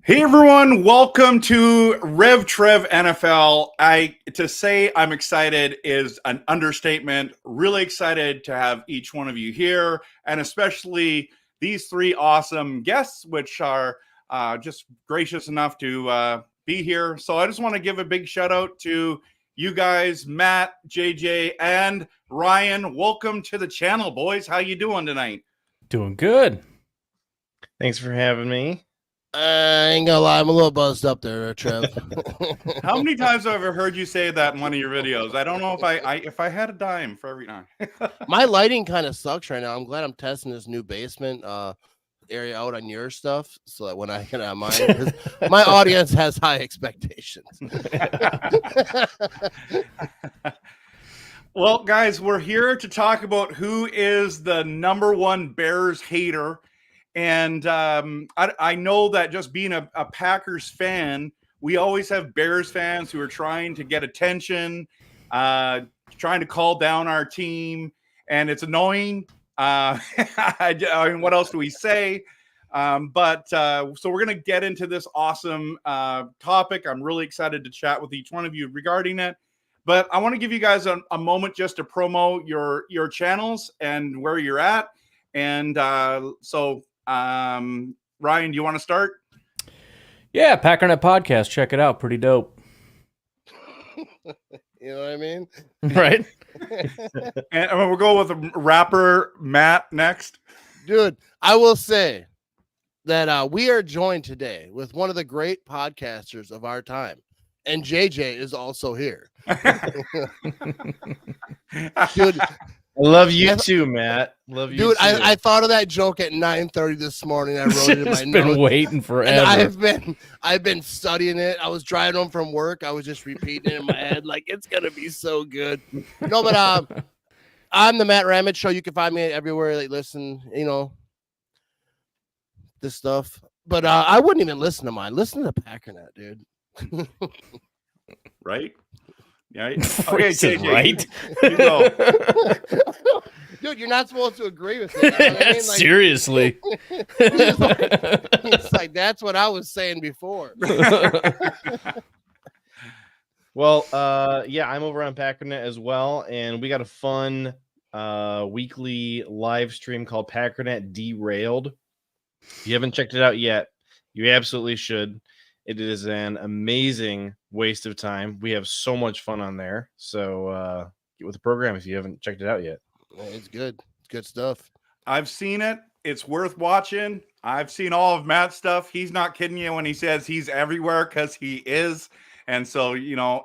Hey everyone, welcome to RevTrevNFL. To say I'm excited is an understatement. Really excited to have each one of you here, and especially these three awesome guests, which are just gracious enough to be here. So I just want to give a big shout out to you guys, Matt, JJ, and Ryan. Welcome to the channel, boys. How you doing tonight? Doing good. Thanks for having me. I ain't gonna lie, I'm a little buzzed up there, Trev. How many times have I heard you say that in one of your videos? I don't know if I had a dime for every time. My lighting kind of sucks right now. I'm glad I'm testing this new basement area out on your stuff, so that when I can have mine, 'cause my audience has high expectations. Well, guys, we're here to talk about who is the number one Bears hater. And I know that just being a Packers fan, we always have Bears fans who are trying to get attention, trying to call down our team, and it's annoying. I mean, what else do we say? So we're going to get into this awesome topic. I'm really excited to chat with each one of you regarding it. But I want to give you guys a moment just to promo your channels and where you're at. And Ryan, do you want to start? Yeah, Packernet Podcast. Check it out. Pretty dope. You know what I mean? Right? And we'll go with rapper Matt next. Dude, I will say that we are joined today with one of the great podcasters of our time. And JJ is also here. Dude, I love you too, Matt. Love you, dude. too. I thought of that joke at 9:30 this morning. I wrote it in my Just been notes. waiting forever. And I've been studying it. I was driving home from work. I was just repeating it in my head, like it's gonna be so good. No, but I'm the Matt Ramage Show. You can find me everywhere. Like listen, this stuff. But I wouldn't even listen to mine. Listen to Packernet, dude. Right? Yeah. Okay, JJ, right? You go. Dude, you're not supposed to agree with it. You know what I mean? Like, Seriously. it's like that's what I was saying before. Well, yeah, I'm over on Packernet as well, and we got a fun weekly live stream called Packernet Derailed. If you haven't checked it out yet, you absolutely should. It is an amazing waste of time. We have so much fun on there. So get with the program if you haven't checked it out yet. It's good. It's good stuff. I've seen it. It's worth watching. I've seen all of Matt's stuff. He's not kidding you when he says he's everywhere, because he is. And so,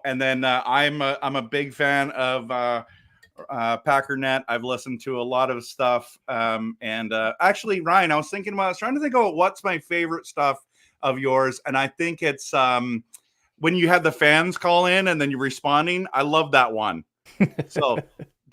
and then I'm a big fan of Packernet. I've listened to a lot of stuff. Actually, Ryan, I was trying to think about what's my favorite stuff of yours. And I think it's when you had the fans call in and then you're responding. I love that one. So,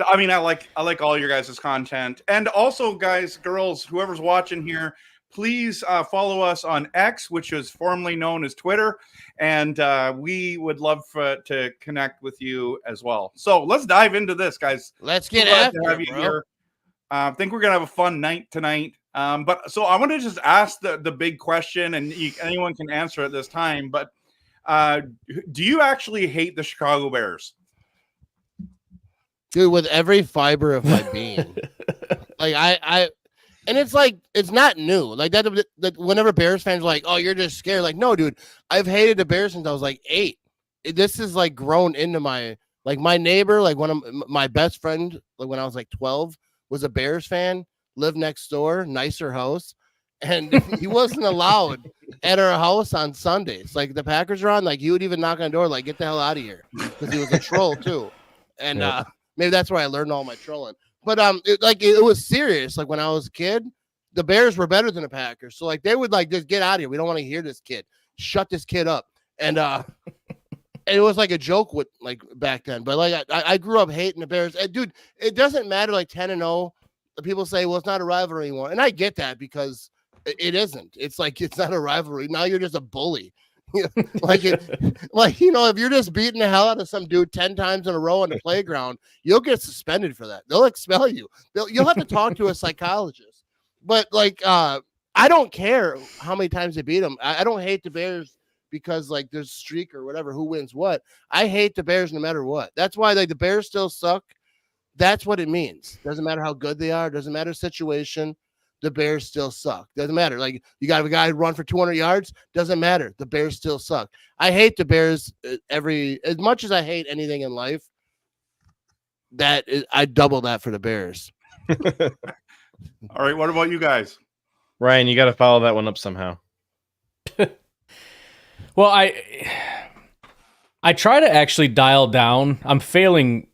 I mean, I like all your guys' content. And also, guys, girls, whoever's watching here, please follow us on X, which is formerly known as Twitter. And we would love to connect with you as well. So let's dive into this, guys. Let's get after have it, you bro. here. I think we're going to have a fun night tonight. But so I want to just ask the big question, and anyone can answer at this time. But Do you actually hate the Chicago Bears? Dude, with every fiber of my being. Like and it's like, it's not new. Like that whenever Bears fans are like, oh, you're just scared. Like, no, dude, I've hated the Bears since I was like 8. This is like grown into my neighbor, like one of my best friend, like when I was like 12, was a Bears fan, lived next door, nicer house. And he wasn't allowed at our house on Sundays. Like the Packers are on, like he would even knock on the door, like, get the hell out of here. Because he was a troll too. And maybe that's where I learned all my trolling. But it was serious. Like when I was a kid, the Bears were better than the Packers. So like they would like, just get out of here. We don't want to hear this kid. Shut this kid up. And it was like a joke with like back then. But like I grew up hating the Bears. And, dude, it doesn't matter like 10-0. People say, well, it's not a rivalry anymore. And I get that because it isn't. It's like it's not a rivalry. Now you're just a bully. Like if you're just beating the hell out of some dude 10 times in a row on the playground, you'll get suspended for that. They'll expel you. You'll have to talk to a psychologist. But like I don't care how many times they beat them. I don't hate the Bears because like there's streak or whatever, who wins what. I hate the Bears no matter what. That's why like the Bears still suck. That's what it means. Doesn't matter how good they are. Doesn't matter situation. The Bears still suck. Doesn't matter. Like you got a guy run for 200 yards. Doesn't matter. The Bears still suck. I hate the Bears as much as I hate anything in life. I double that for the Bears. All right. What about you guys? Ryan, you got to follow that one up somehow. Well, I try to actually dial down. I'm failing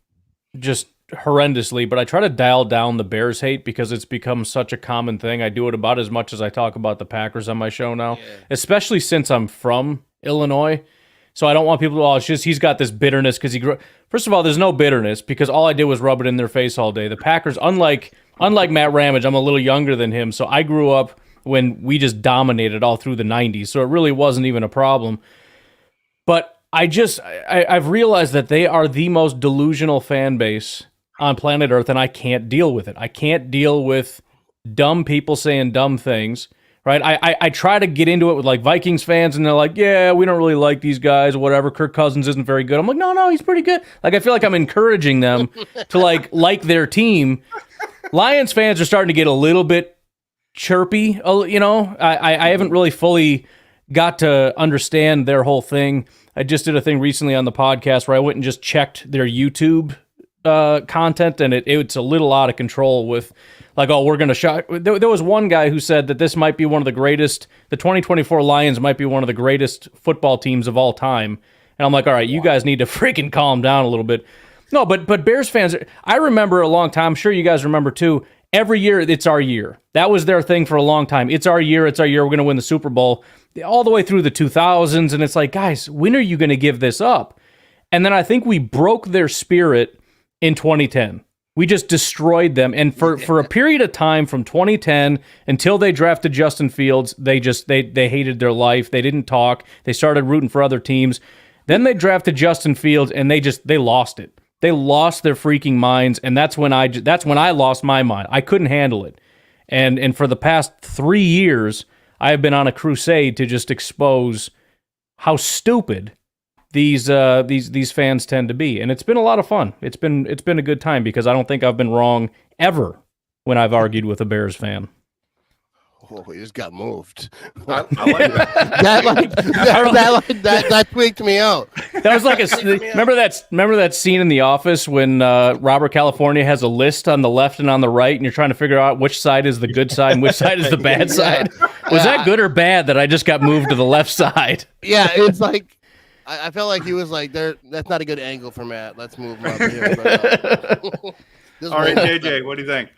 just horrendously, but I try to dial down the Bears hate because it's become such a common thing. I do it about as much as I talk about the Packers on my show now, especially since I'm from Illinois. So I don't want people to, it's just he's got this bitterness because he grew. First of all, there's no bitterness because all I did was rub it in their face all day. The Packers, unlike Matt Ramage, I'm a little younger than him, so I grew up when we just dominated all through the 90s, so it really wasn't even a problem. But I've realized that they are the most delusional fan base on planet Earth, and I can't deal with it. I can't deal with dumb people saying dumb things, right? I try to get into it with like Vikings fans, and they're like, yeah, we don't really like these guys, whatever. Kirk Cousins isn't very good. I'm like, no, he's pretty good. Like, I feel like I'm encouraging them to like their team. Lions fans are starting to get a little bit chirpy, you know? I haven't really fully got to understand their whole thing. I just did a thing recently on the podcast where I went and just checked their YouTube content, and it's a little out of control with like, oh, we're going to shock. There was one guy who said that this might be one of the greatest, the 2024 Lions might be one of the greatest football teams of all time. And I'm like, all right, you guys need to freaking calm down a little bit. No, but Bears fans, I remember a long time, I'm sure you guys remember too, every year it's our year. That was their thing for a long time. It's our year, we're going to win the Super Bowl. All the way through the 2000s, and it's like, guys, when are you going to give this up? And then I think we broke their spirit in 2010. We just destroyed them. And for a period of time from 2010 until they drafted Justin Fields, they hated their life. They didn't talk. They started rooting for other teams. Then they drafted Justin Fields, and they lost it. They lost their freaking minds, and that's when I lost my mind. I couldn't handle it. And for the past 3 years, I have been on a crusade to just expose how stupid these fans tend to be, and it's been a lot of fun. It's been a good time because I don't think I've been wrong ever when I've argued with a Bears fan. Oh, he just got moved. I like that. that tweaked me out. That was like remember that scene in The Office when Robert California has a list on the left and on the right, and you're trying to figure out which side is the good side and which side is the bad side. Was that good or bad that I just got moved to the left side? Yeah, it's like I felt like he was like, that's not a good angle for Matt. Let's move him up here. But, all right, JJ, what do you think?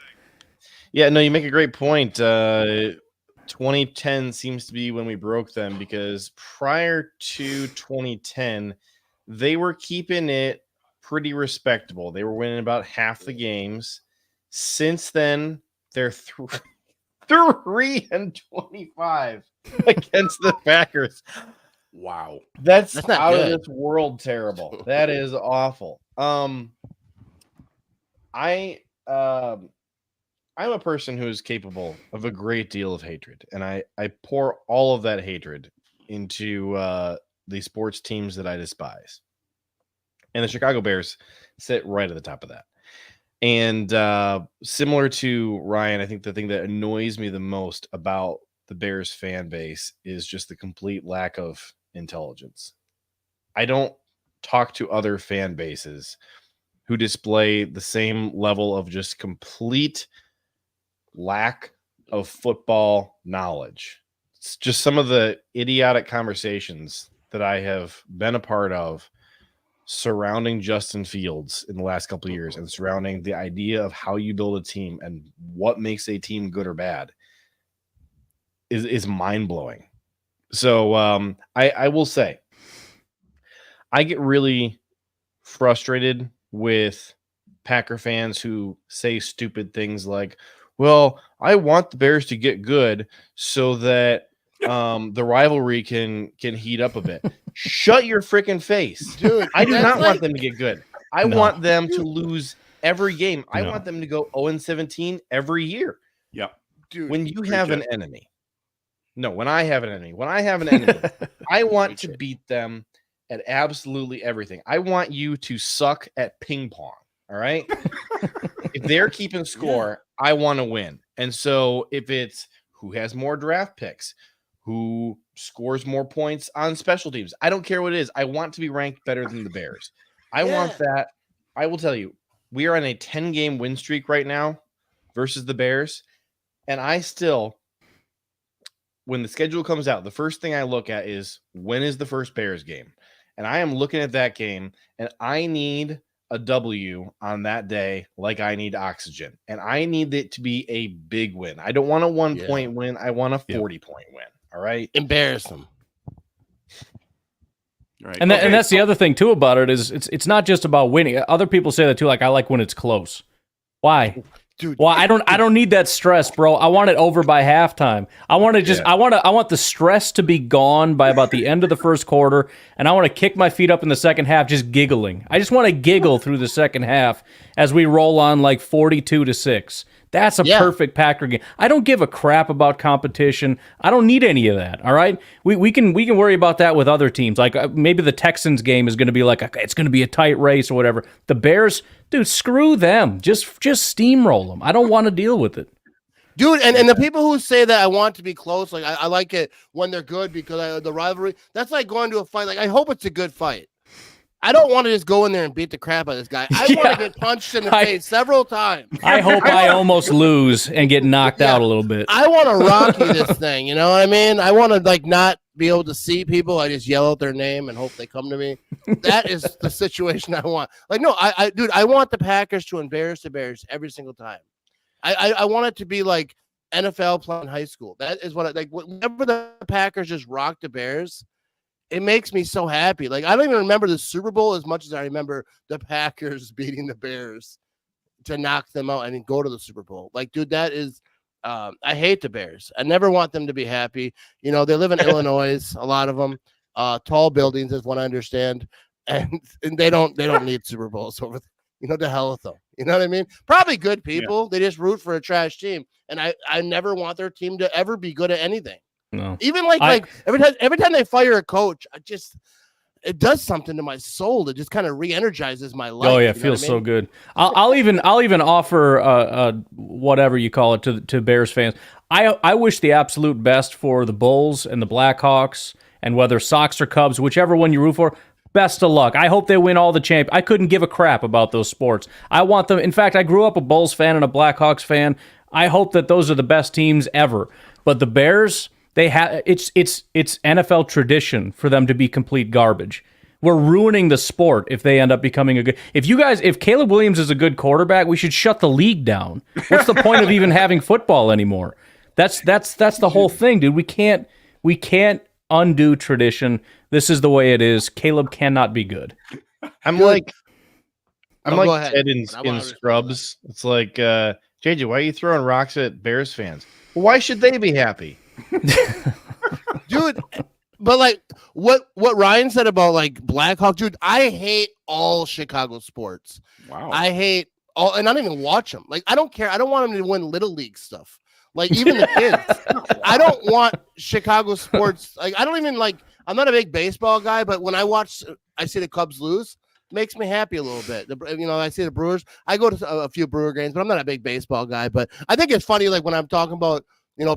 Yeah, no, you make a great point. 2010 seems to be when we broke them because prior to 2010, they were keeping it pretty respectable. They were winning about half the games. Since then, they're 3-25 against the Packers. Wow. That's not out good. of this world terrible. That is awful. I'm a person who is capable of a great deal of hatred, and I pour all of that hatred into the sports teams that I despise. And the Chicago Bears sit right at the top of that. And similar to Ryan, I think the thing that annoys me the most about the Bears fan base is just the complete lack of intelligence. I don't talk to other fan bases who display the same level of just complete lack of football knowledge. It's just some of the idiotic conversations that I have been a part of surrounding Justin Fields in the last couple of years and surrounding the idea of how you build a team and what makes a team good or bad is mind-blowing. So I will say, I get really frustrated with Packer fans who say stupid things like, well, I want the Bears to get good so that the rivalry can heat up a bit. Shut your freaking face. Dude, I do not like... want them to get good. I want them to lose every game. I want them to go 0-17 every year. Yep. Dude, when you have an enemy. No, when I have an enemy. When I have an enemy, I want to beat them at absolutely everything. I want you to suck at ping pong. All right. If they're keeping score, I want to win. And so if it's who has more draft picks, who scores more points on special teams, I don't care what it is. I want to be ranked better than the Bears. I want that. I will tell you, we are on a 10-game win streak right now versus the Bears. And I still, when the schedule comes out, the first thing I look at is when is the first Bears game? And I am looking at that game, and I need a W on that day like I need oxygen. And I need it to be a big win. I don't want a 1-point win. I want a 40-point win. All right? Embarrass them. Right. And that's the other thing too about it is it's not just about winning. Other people say that too, like I like when it's close. Why? Dude, well, I don't need that stress, bro. I want it over by halftime. I want to just I want the stress to be gone by about the end of the first quarter, and I want to kick my feet up in the second half just giggling. I just want to giggle through the second half as we roll on like 42-6. That's a perfect Packer game. I don't give a crap about competition. I don't need any of that. All right, we can worry about that with other teams. Like maybe the Texans game is going to be like it's going to be a tight race or whatever. The Bears, dude, screw them. Just steamroll them. I don't want to deal with it, dude. And the people who say that I want to be close, like I like it when they're good because the rivalry. That's like going to a fight. Like I hope it's a good fight. I don't want to just go in there and beat the crap out of this guy. I want to get punched in the face several times. I hope I almost lose and get knocked out a little bit. I want to Rocky this thing. You know what I mean? I want to like not be able to see people. I just yell out their name and hope they come to me. That is the situation I want. Like, no, dude, I want the Packers to embarrass the Bears every single time. I want it to be like NFL playing high school. That is what I like. Whenever the Packers just rock the Bears, it makes me so happy. Like, I don't even remember the Super Bowl as much as I remember the Packers beating the Bears to knock them out and go to the Super Bowl. Like, dude, that is I hate the Bears. I never want them to be happy. You know, they live in Illinois, a lot of them. Tall buildings is what I understand. And they don't need Super Bowls over there. You know, to hell with them. You know what I mean? Probably good people. Yeah. They just root for a trash team. And I never want their team to ever be good at anything. No. Even like every time they fire a coach, it does something to my soul. It just kind of re-energizes my life. Oh yeah, it feels so good. I'll even offer whatever you call it to Bears fans. I wish the absolute best for the Bulls and the Blackhawks, and whether Sox or Cubs, whichever one you root for. Best of luck. I hope they win all the champ. I couldn't give a crap about those sports. I want them. In fact, I grew up a Bulls fan and a Blackhawks fan. I hope that those are the best teams ever. But the Bears. They have it's NFL tradition for them to be complete garbage. We're ruining the sport if they end up becoming a good. If Caleb Williams is a good quarterback, we should shut the league down. What's the point of even having football anymore? That's the whole thing, dude. We can't undo tradition. This is the way it is. Caleb cannot be good. I'm like Ted in Scrubs. It's like JJ, why are you throwing rocks at Bears fans? Well, why should they be happy? Dude, but like what Ryan said about like Blackhawk, dude, I hate all Chicago sports. Wow. I hate all, and I don't even watch them. Like, I don't care. I don't want them to win Little League stuff. Like, even the kids. I don't want Chicago sports. Like, I don't even like, I'm not a big baseball guy, but when I see the Cubs lose, it makes me happy a little bit. I see the Brewers. I go to a few Brewer games, but I'm not a big baseball guy. But I think it's funny, like when I'm talking about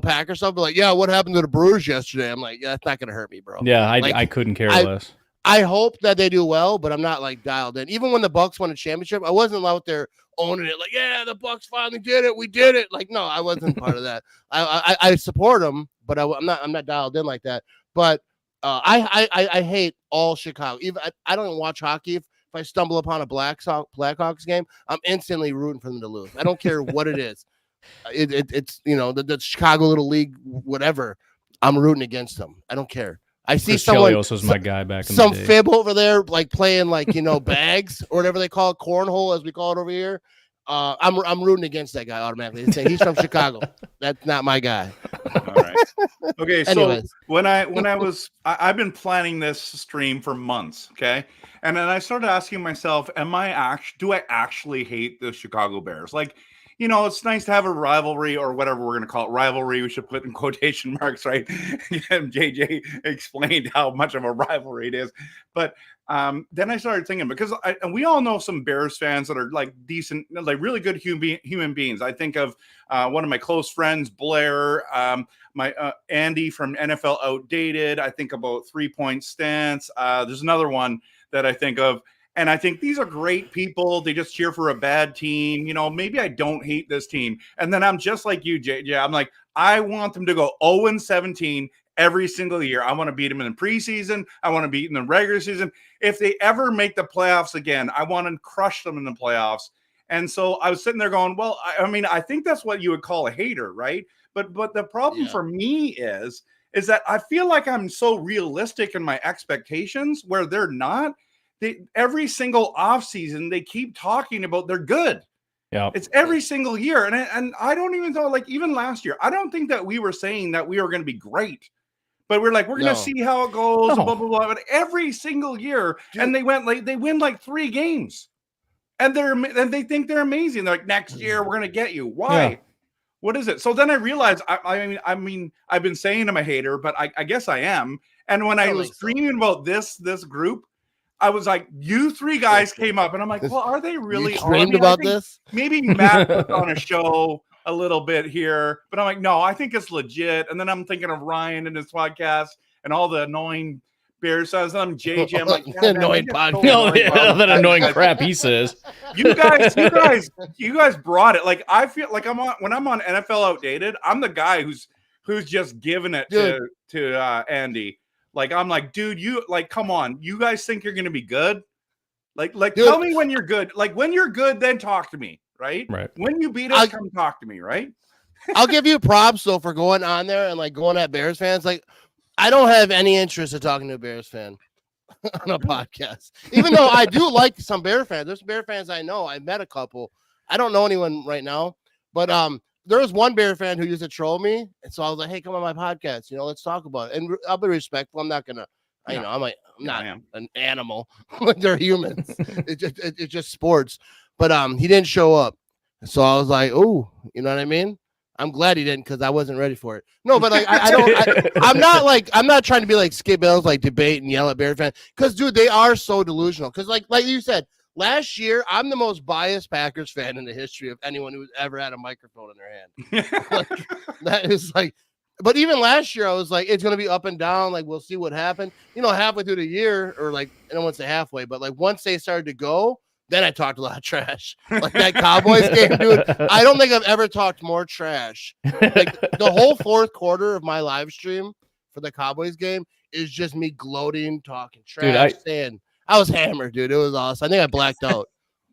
Packers stuff, like, yeah, what happened to the Brewers yesterday? I'm like, yeah, that's not gonna hurt me, bro. Yeah, I couldn't care less. I hope that they do well, but I'm not like dialed in. Even when the Bucks won a championship, I wasn't out there owning it. Like, yeah, the Bucks finally did it. We did it. Like, no, I wasn't part of that. I support them, but I'm not dialed in like that. But I hate all Chicago. Even I don't even watch hockey. If I stumble upon a Blackhawks game, I'm instantly rooting for them to lose. I don't care what it is. It's the Chicago Little League, whatever. I'm rooting against them. I don't care. I see someone. Chelios was my guy back in some the day. fib over there, like playing bags or whatever they call it, cornhole as we call it over here. I'm rooting against that guy automatically. He's from Chicago. That's not my guy. All right. Okay. So Anyways. I've been planning this stream for months. Okay. And then I started asking myself, do I actually hate the Chicago Bears? Like, it's nice to have a rivalry or whatever we're going to call it. Rivalry, we should put in quotation marks, right? JJ explained how much of a rivalry it is. But then I started thinking, because we all know some Bears fans that are like decent, like really good human beings. I think of one of my close friends, Blair, my Andy from NFL Outdated. I think about 3 Point Stance. There's another one that I think of. And I think these are great people. They just cheer for a bad team. Maybe I don't hate this team. And then I'm just like you, JJ. I'm like, I want them to go 0-17 every single year. I want to beat them in the preseason. I want to beat them in the regular season. If they ever make the playoffs again, I want to crush them in the playoffs. And so I was sitting there going, well, I think that's what you would call a hater, right? But the problem for me is that I feel like I'm so realistic in my expectations where they're not. Every single offseason, they keep talking about they're good. Yeah, it's every single year. And I don't even know, like even last year, I don't think that we were saying that we were going to be great. But we're like, we're going to see how it goes, blah, blah, blah. But every single year, and they win like 3 games. And they think they're amazing. They're like, next year, we're going to get you. Why? Yeah. What is it? So then I realized, I mean, I've been saying I'm a hater, but I guess I am. And when I was dreaming about this group, I was like, you 3 guys came up, and I'm like, well, are they really dreamed about this? Maybe Matt was on a show a little bit here, but I'm like, no, I think it's legit. And then I'm thinking of Ryan and his podcast and all the annoying Bears fans. I'm JJ. I'm like, annoying podcast. No, that annoying crap he says. You guys brought it. Like I feel like when I'm on NFL Outdated, I'm the guy who's just giving it to Andy. Like, I'm like, dude, you like, come on. You guys think you're going to be good? Like, dude, tell me when you're good. Like, when you're good, then talk to me, right? Right. When you beat us, come talk to me, right? I'll give you props, though, for going on there and, like, going at Bears fans. Like, I don't have any interest in talking to a Bears fan on a podcast. Even though I do like some Bear fans. There's Bear fans I know. I met a couple. I don't know anyone right now. But there was one Bear fan who used to troll me, and so I was like, "Hey, come on my podcast, let's talk about it." And I'll be respectful. I'm not gonna, I'm not an animal. They're humans. It's just sports. But he didn't show up, so I was like, "Oh, you know what I mean?" I'm glad he didn't because I wasn't ready for it. No, but like I'm not trying to be like Skip Bayless, like debate and yell at Bear fans because dude, they are so delusional. Because like you said. Last year, I'm the most biased Packers fan in the history of anyone who's ever had a microphone in their hand. Like, that is like, but even last year, I was like, it's going to be up and down. Like, we'll see what happens. Halfway through the year, or like, I don't want to say halfway, but like once they started to go, then I talked a lot of trash. Like that Cowboys game, dude. I don't think I've ever talked more trash. Like the whole fourth quarter of my live stream for the Cowboys game is just me gloating, talking trash, saying. I was hammered, dude. It was awesome. I think I blacked out.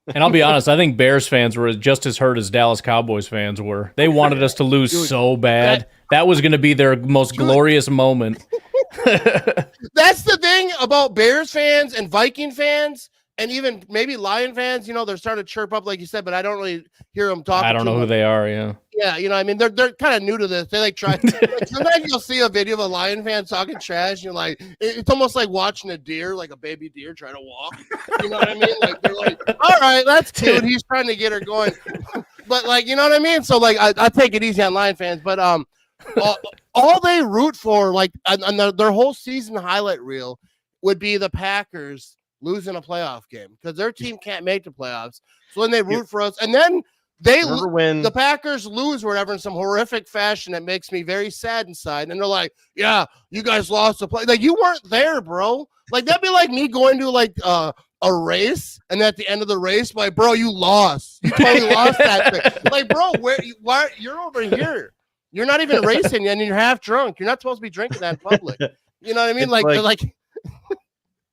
And I'll be honest, I think Bears fans were just as hurt as Dallas Cowboys fans were. They wanted us to lose so bad. That was going to be their most glorious moment. That's the thing about Bears fans and Viking fans and even maybe Lion fans. They're starting to chirp up, like you said, but I don't really hear them talking. I don't know who they are, yeah. Yeah, I mean, they're kind of new to this. They like try. Like, sometimes you'll see a video of a Lion fan talking trash. And you're like, it's almost like watching a deer, like a baby deer, trying to walk. You know what I mean? Like they're like, all right, that's cute. He's trying to get her going, but like, you know what I mean? So like, I take it easy on Lion fans, but all they root for, like on their whole season highlight reel, would be the Packers losing a playoff game because their team can't make the playoffs. So then they root for us, and then the Packers lose or whatever in some horrific fashion that makes me very sad inside. And they're like, "Yeah, you guys lost the play. Like you weren't there, bro. Like that'd be like me going to like a race, and at the end of the race, like, bro, you lost. You totally lost that thing. Like, bro, why you're over here? You're not even racing yet, and you're half drunk. You're not supposed to be drinking that in public. You know what I mean?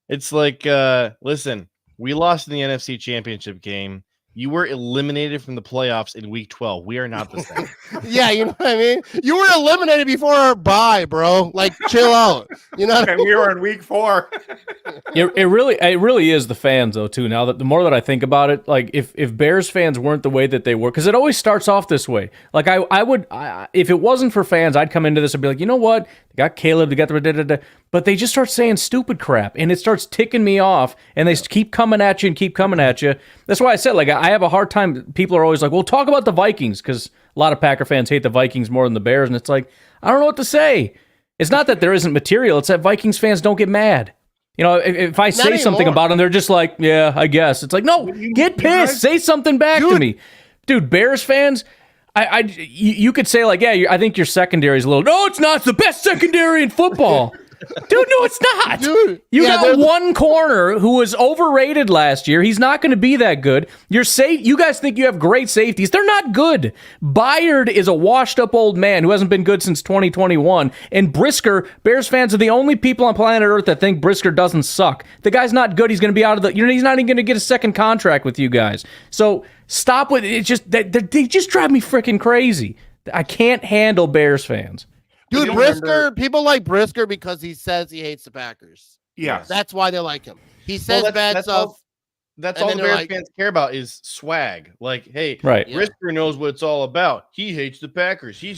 It's like, listen, we lost in the NFC Championship game. You were eliminated from the playoffs in week 12. We are not the same. Yeah, you know what I mean? You were eliminated before our bye, bro. Like, chill out. You know what I mean? We were in week 4. It really is the fans, though, too. Now, that the more that I think about it, like, if Bears fans weren't the way that they were, because it always starts off this way. Like, I would, if it wasn't for fans, I'd come into this and be like, you know what? They got Caleb, they got the da-da-da. But they just start saying stupid crap, and it starts ticking me off, and they keep coming at you and keep coming at you. That's why I said, like, I have a hard time. People are always like, well, talk about the Vikings, because a lot of Packer fans hate the Vikings more than the Bears, and it's like, I don't know what to say. It's not that there isn't material. It's that Vikings fans don't get mad. You know, if I say something about them, they're just like, yeah, I guess. It's like, no, get pissed. Say something back to me. Dude, Bears fans, you could say, like, yeah, I think your secondary is a little, no, it's not. It's the best secondary in football. Dude, no, it's not. Dude, you got one corner who was overrated last year. He's not going to be that good. You guys think you have great safeties. They're not good. Byard is a washed-up old man who hasn't been good since 2021. And Brisker, Bears fans are the only people on planet Earth that think Brisker doesn't suck. The guy's not good. He's going to be out of the... he's not even going to get a second contract with you guys. So stop with it. It's just... They just drive me freaking crazy. I can't handle Bears fans. Dude, Brisker, people like Brisker because he says he hates the Packers. Yeah. That's why they like him. He says bad stuff. That's all the Bears fans care about is swag. Like, hey, right. Brisker knows what it's all about. He hates the Packers. You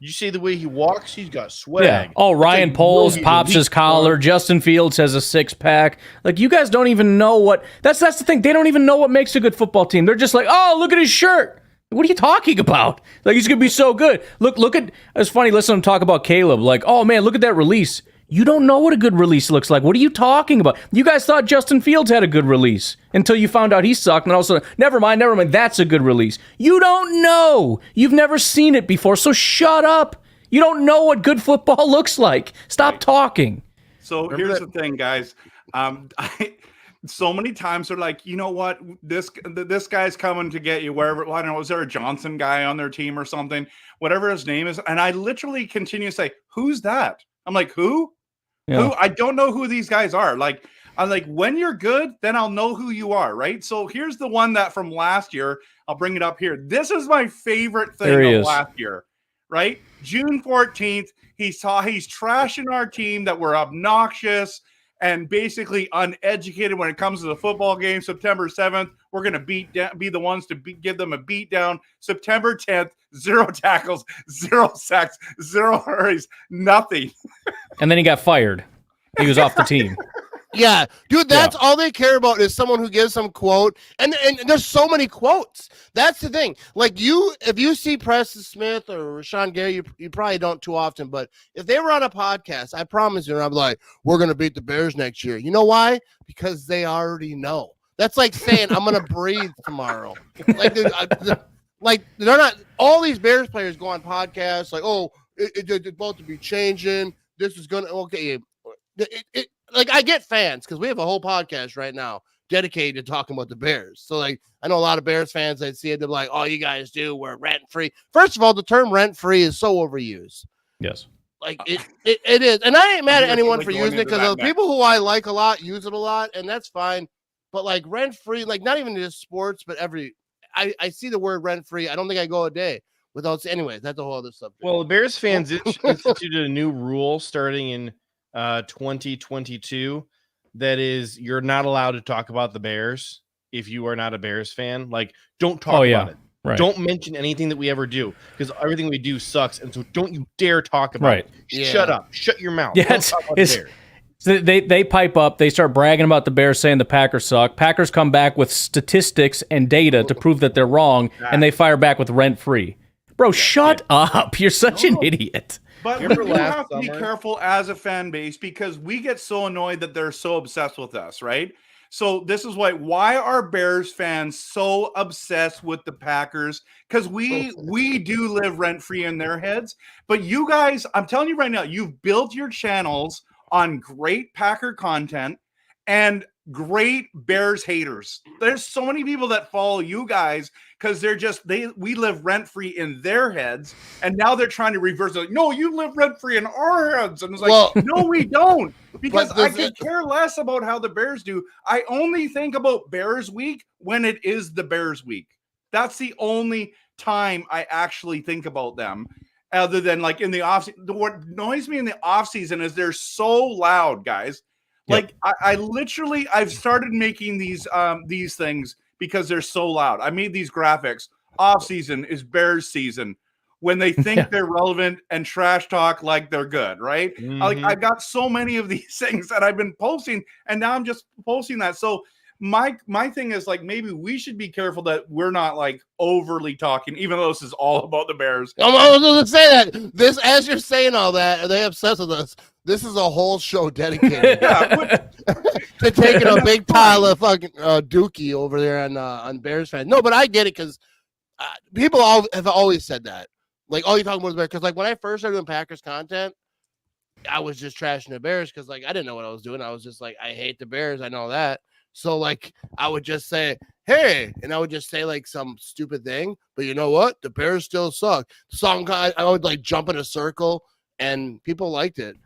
see the way he walks? He's got swag. Yeah. Oh, Ryan Poles pops his collar. Justin Fields has a six-pack. Like, you guys don't even know what... That's the thing. They don't even know what makes a good football team. They're just like, oh, look at his shirt. What are you talking about? Like, he's going to be so good. Look at... It's funny, listen to him talk about Caleb. Like, oh, man, look at that release. You don't know what a good release looks like. What are you talking about? You guys thought Justin Fields had a good release until you found out he sucked, and all of a sudden, never mind, that's a good release. You don't know. You've never seen it before, so shut up. You don't know what good football looks like. Stop talking. So here's the thing, guys. So many times they're like, you know what, this guy's coming to get you wherever. I don't know, was there a Johnson guy on their team or something? Whatever his name is, and I literally continue to say, who's that? I'm like, who? Yeah. Who? I don't know who these guys are. Like, I'm like, when you're good, then I'll know who you are, right? So here's the one that from last year. I'll bring it up here. This is my favorite thing of last year, right? June 14th, he's trashing our team that we're obnoxious and basically uneducated when it comes to the football game. September 7th, we're going to be the ones to give them a beat down. September 10th, 0 tackles, 0 sacks, 0 hurries, nothing. And then he got fired. He was off the team. Yeah, dude, that's all they care about is someone who gives some quote. And there's so many quotes. That's the thing. Like if you see Preston Smith or Rashawn Gary, you probably don't too often, but if they were on a podcast, I promise you, I'm like, we're going to beat the Bears next year. You know why? Because they already know. That's like saying, I'm going to breathe tomorrow. Like they're not, all these Bears players go on podcasts like, oh, it's about to be changing. This is going to, okay. Like, I get fans because we have a whole podcast right now dedicated to talking about the Bears. So, like, I know a lot of Bears fans that see it, they're like, all you guys do, we're rent-free. First of all, the term rent-free is so overused. Yes. Like, it is. And I ain't mad at anyone for using it because the people who I like a lot use it a lot, and that's fine. But, like, rent-free, like, not even just sports, but I see the word rent-free. I don't think I go a day without, anyways, that's a whole other subject. Well, the Bears fans instituted a new rule starting in 2022 that is you're not allowed to talk about the Bears if you are not a Bears fan. Like, don't talk about it. Right. Don't mention anything that we ever do because everything we do sucks, and so don't you dare talk about it. Shut up. Shut your mouth. Yeah, they pipe up. They start bragging about the Bears, saying the Packers suck. Packers come back with statistics and data to prove that they're wrong, and they fire back with rent-free. Bro, shut up. You're such an idiot. But we Remember do last have to be summer? careful as a fan base because we get so annoyed that they're so obsessed with us, right? So this is why are Bears fans so obsessed with the Packers? Because we do live rent-free in their heads. But you guys, I'm telling you right now, you've built your channels on great Packer content and great Bears haters. There's so many people that follow you guys because we live rent-free in their heads, and now they're trying to reverse it. Like, no, you live rent-free in our heads. And it's like, no, we don't. Because I could care less about how the Bears do. I only think about Bears week when it is the Bears week. That's the only time I actually think about them. Other than like in the offseason. What annoys me in the offseason is they're so loud, guys. Like I literally, I've started making these things because they're so loud. I made these graphics. Off season is Bears season when they think they're relevant and trash talk like they're good, right? Like I've got so many of these things that I've been posting, and now I'm just posting that. So my thing is like maybe we should be careful that we're not like overly talking, even though this is all about the Bears. I was going to say that this, as you're saying all that, are they obsessed with us? This is a whole show dedicated to taking a big pile of fucking dookie over there on Bears fans. No, but I get it because people have always said that. Like, all you talking about is Bears. Because, like, when I first started doing Packers content, I was just trashing the Bears because, like, I didn't know what I was doing. I was just like, I hate the Bears. I know that. So, like, I would just say, hey, and I would just say, like, some stupid thing. But you know what? The Bears still suck. I would, like, jump in a circle, and people liked it.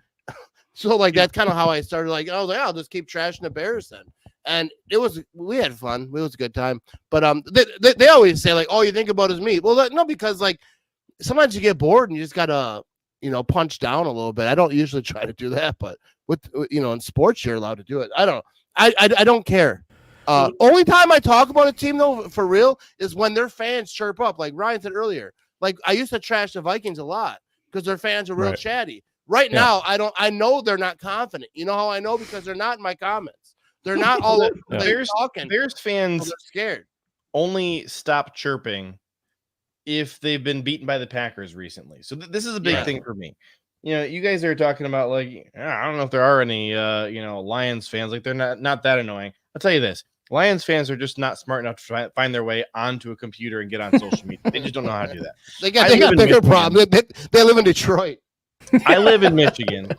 So, like, that's kind of how I started. Like, I was like, I'll just keep trashing the Bears then. And we had fun. It was a good time. But they always say, like, all you think about is me. Well, no, because, like, sometimes you get bored and you just got to, punch down a little bit. I don't usually try to do that. But, in sports, you're allowed to do it. I don't know. I don't care. Only time I talk about a team, though, for real, is when their fans chirp up. Like Ryan said earlier. Like, I used to trash the Vikings a lot because their fans are real chatty. Right now, I know they're not confident. You know how I know? Because they're not in my comments. They're not all talking. Bears fans they're scared. Only stop chirping if they've been beaten by the Packers recently. So this is a big thing for me. You guys are talking about like, I don't know if there are any Lions fans. Like they're not that annoying. I'll tell you this. Lions fans are just not smart enough to find their way onto a computer and get on social media. They just don't know how to do that. They got bigger problems. They live in Detroit. I live in Michigan,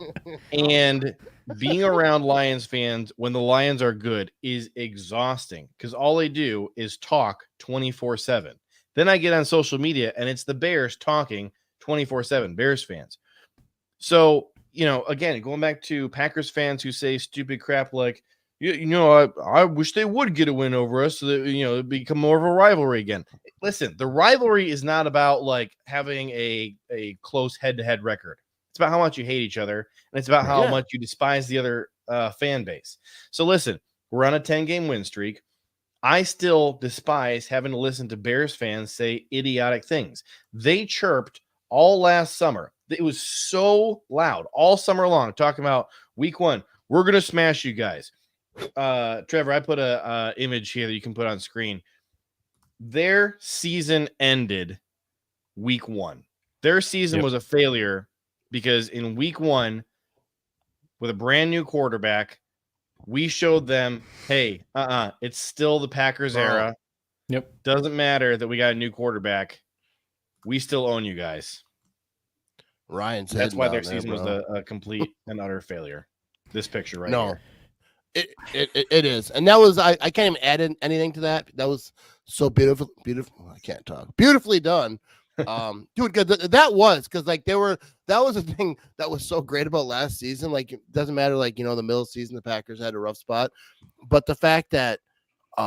and being around Lions fans when the Lions are good is exhausting because all they do is talk 24/7. Then I get on social media, and it's the Bears talking 24/7, Bears fans. So, again, going back to Packers fans who say stupid crap like, I wish they would get a win over us so that, it become more of a rivalry again. Listen, the rivalry is not about like having a close head-to-head record. It's about how much you hate each other, and it's about how much you despise the other fan base. So listen, we're on a 10-game win streak. I still despise having to listen to Bears fans say idiotic things. They chirped all last summer. It was so loud all summer long, talking about week 1. We're going to smash you guys. Trevor, I put a image here that you can put on screen. Their season ended week 1. Their season was a failure because in week 1, with a brand new quarterback, we showed them, hey, it's still the Packers era. Yep. Doesn't matter that we got a new quarterback. We still own you guys. Ryan said that's why their season was a complete and utter failure. This picture right here. It is. And that was, I can't even add anything to that. That was so beautiful. I can't talk. Beautifully done. Dude, that was because like that was the thing that was so great about last season. Like, it doesn't matter, like, the middle of the season, the Packers had a rough spot, but the fact that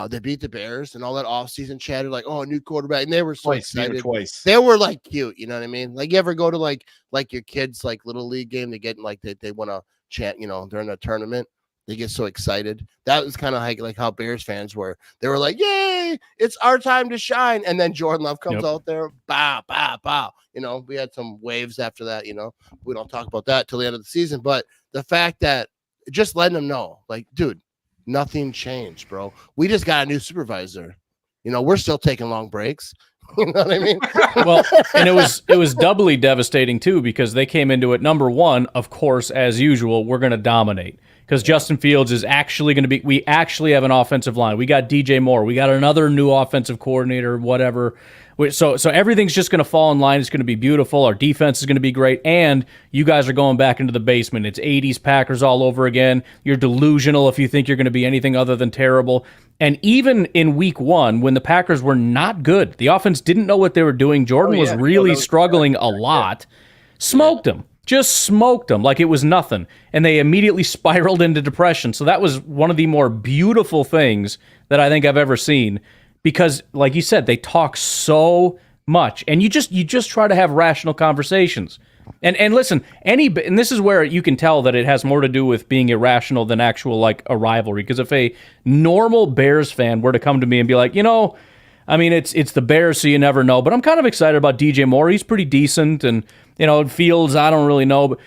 they beat the Bears and all that offseason chatter, like, oh, a new quarterback, and they were so excited. They were like cute, you know what I mean? Like, you ever go to like your kids' like little league game, they get like they want to chant, during a tournament. They get so excited. That was kind of like how Bears fans were. They were like, yay, it's our time to shine. And then Jordan Love comes out there, bow, bow, bow. We had some waves after that, We don't talk about that till the end of the season. But the fact that just letting them know, like, dude, nothing changed, bro. We just got a new supervisor. We're still taking long breaks. You know what I mean? Well, and it was doubly devastating too because they came into it number one, of course, as usual, we're going to dominate because Justin Fields is actually going to be. We actually have an offensive line. We got DJ Moore. We got another new offensive coordinator, whatever. So everything's just going to fall in line. It's going to be beautiful. Our defense is going to be great, and you guys are going back into the basement. It's 80s Packers all over again. You're delusional if you think you're going to be anything other than terrible. And even in week one, when the Packers were not good, the offense didn't know what they were doing. Jordan was really struggling a lot. Smoked them. Just smoked them like it was nothing. And they immediately spiraled into depression. So that was one of the more beautiful things that I think I've ever seen. Because, like you said, they talk so much, and you just try to have rational conversations. And listen, and this is where you can tell that it has more to do with being irrational than actual like a rivalry. Because if a normal Bears fan were to come to me and be like, I mean, it's the Bears, so you never know. But I'm kind of excited about DJ Moore. He's pretty decent, and Fields, I don't really know. But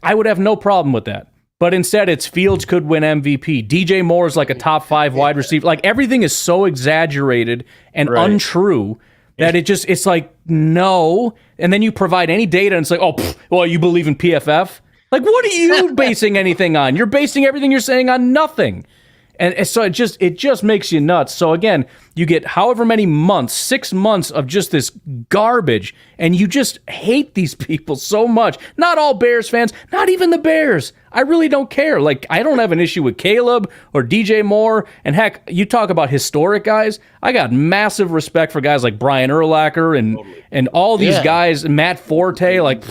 I would have no problem with that. But instead, it's Fields could win MVP. DJ Moore is like a top 5 wide receiver. Like everything is so exaggerated and untrue that it's like, no. And then you provide any data and it's like, well, you believe in PFF? Like, what are you basing anything on? You're basing everything you're saying on nothing. And so it just makes you nuts. So again, you get however many months, 6 months of just this garbage, and you just hate these people so much. Not all Bears fans, not even the Bears. I really don't care. Like, I don't have an issue with Caleb or DJ Moore. And heck, you talk about historic guys. I got massive respect for guys like Brian Urlacher and all these guys, Matt Forte, like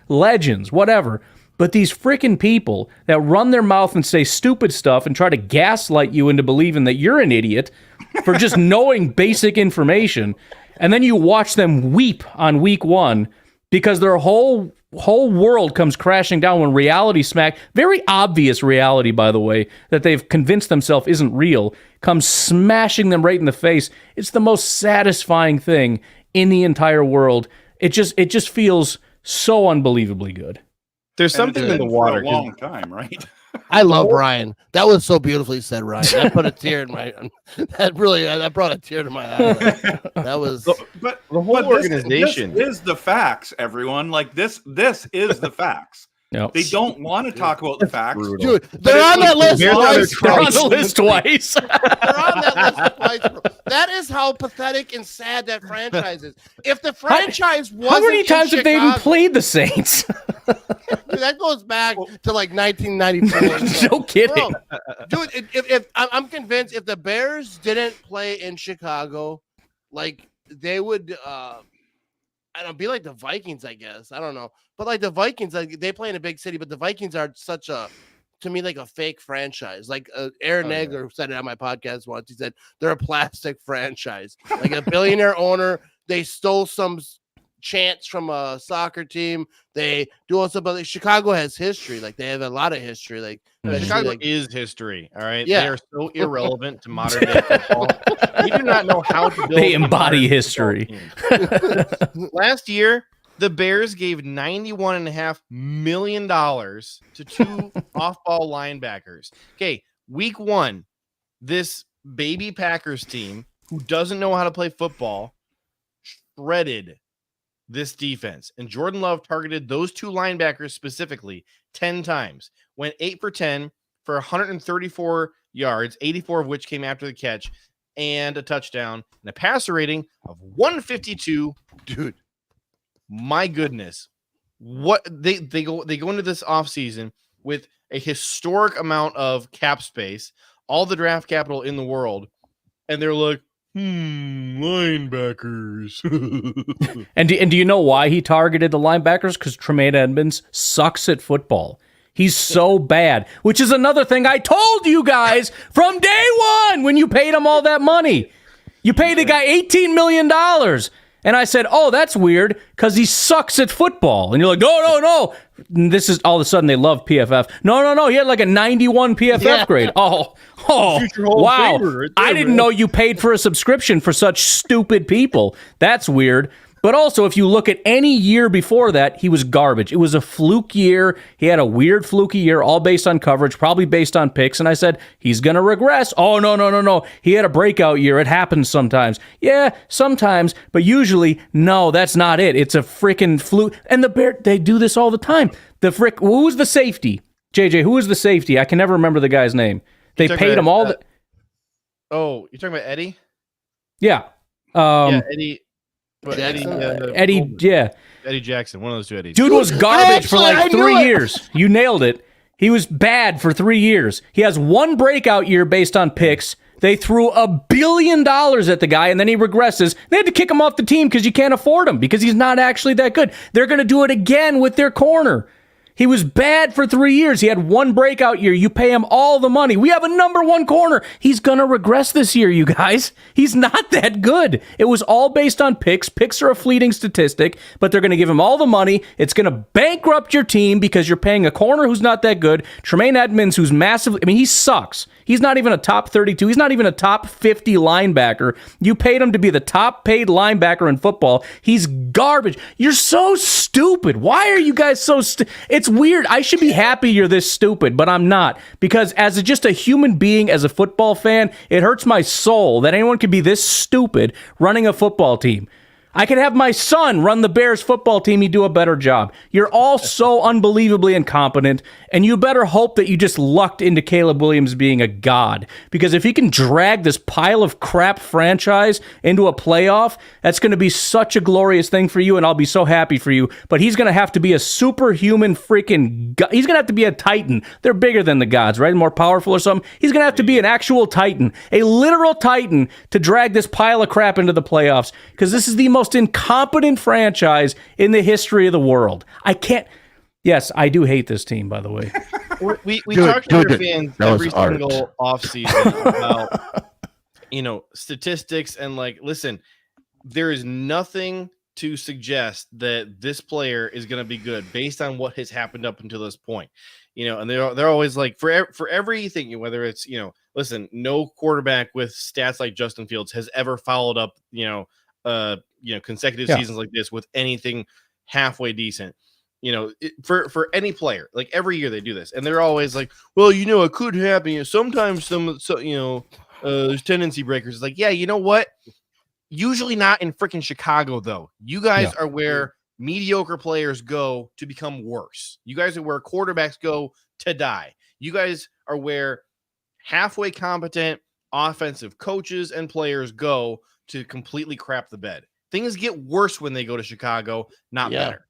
legends, whatever. But these freaking people that run their mouth and say stupid stuff and try to gaslight you into believing that you're an idiot for just knowing basic information, and then you watch them weep on week one because their whole world comes crashing down when reality smack, very obvious reality, by the way, that they've convinced themselves isn't real, comes smashing them right in the face. It's the most satisfying thing in the entire world. It just feels so unbelially good. There's something in the water. For a long time, right? I love Ryan. That was so beautifully said, Ryan. That put a tear in my. That brought a tear to my eye. That was. But the whole organization this is the facts. Everyone, like this is the facts. Yep. They don't want to talk about the facts. Dude, they're on that list twice. They're on the list twice. They're on that list twice. That is how pathetic and sad that franchise is. If the franchise wasn't how many times have they even Chicago, played the Saints? Dude, that goes back to like 1994. No kidding. Bro, dude, if I'm convinced if the Bears didn't play in Chicago, like they would I don't be like the Vikings, I guess. I don't know. But like the Vikings, like they play in a big city, but the Vikings are such a, to me, like a fake franchise. Like Aaron Nagler said it on my podcast once. He said they're a plastic franchise. Like a billionaire owner, they stole some chants from a soccer team. They do all stuff, but like, Chicago has history. Like they have a lot of history. Like Chicago like, is history. All right. Yeah. They are so irrelevant to modern day football. We do not know how to build. They embody history. Last year, the Bears gave $91.5 million to 2 off-ball linebackers. Okay, week 1, this baby Packers team who doesn't know how to play football shredded this defense. And Jordan Love targeted those 2 linebackers specifically 10 times. Went 8 for 10 for 134 yards, 84 of which came after the catch, and a touchdown, and a passer rating of 152. Dude, my goodness. What they go into this offseason with a historic amount of cap space, all the draft capital in the world, and they're like, linebackers. And do you know why he targeted the linebackers? Because Tremaine Edmonds sucks at football. He's so bad, which is another thing I told you guys from day one when you paid him all that money. You paid the guy $18 million. And I said, oh, that's weird because he sucks at football. And you're like, no. And this is all of a sudden they love PFF. No. He had like a 91 PFF grade. Oh, wow. Right there, I didn't know you paid for a subscription for such stupid people. That's weird. But also, if you look at any year before that, he was garbage. It was a fluke year. He had a weird fluky year, all based on coverage, probably based on picks. And I said, he's going to regress. Oh, no. He had a breakout year. It happens sometimes. Yeah, sometimes. But usually, no, that's not it. It's a freaking fluke. And the Bears, they do this all the time. Who was the safety? JJ, who was the safety? I can never remember the guy's name. They paid him all the... Oh, you're talking about Eddie? Yeah. Eddie. Eddie, yeah. Eddie Jackson, one of those two Eddies. Dude was garbage for like 3 years. You nailed it. He was bad for 3 years. He has one breakout year based on picks. They threw $1 billion at the guy, and then he regresses. They had to kick him off the team because you can't afford him, because he's not actually that good. They're going to do it again with their corner. He was bad for 3 years. He had one breakout year. You pay him all the money. We have a number one corner. He's going to regress this year, you guys. He's not that good. It was all based on picks. Picks are a fleeting statistic, but they're going to give him all the money. It's going to bankrupt your team because you're paying a corner who's not that good. Tremaine Edmonds, who's massively... I mean, he sucks. He's not even a top 32. He's not even a top 50 linebacker. You paid him to be the top paid linebacker in football. He's garbage. You're so stupid. Why are you guys so stupid? It's weird. I should be happy you're this stupid, but I'm not. Because as just a human being, as a football fan, it hurts my soul that anyone could be this stupid running a football team. I could have my son run the Bears football team. He'd do a better job. You're all so unbelievably incompetent, and you better hope that you just lucked into Caleb Williams being a god. Because if he can drag this pile of crap franchise into a playoff, that's going to be such a glorious thing for you, and I'll be so happy for you. But he's going to have to be a superhuman freaking god. He's going to have to be a titan. They're bigger than the gods, right? More powerful or something. He's going to have to be an actual titan, a literal titan, to drag this pile of crap into the playoffs. Because this is the most incompetent franchise in the history of the world. I can't... Yes, I do hate this team, by the way. We talk to your fans every single offseason about, statistics and listen, there is nothing to suggest that this player is going to be good based on what has happened up until this point. And they're always like, for everything, whether it's, listen, no quarterback with stats like Justin Fields has ever followed up, consecutive seasons like this with anything halfway decent. For any player, like every year they do this, and they're always like, well, it could happen. Sometimes there's tendency breakers. It's like, yeah, you know what? Usually not in freaking Chicago, though. You guys are where mediocre players go to become worse. You guys are where quarterbacks go to die. You guys are where halfway competent offensive coaches and players go to completely crap the bed. Things get worse when they go to Chicago, not better.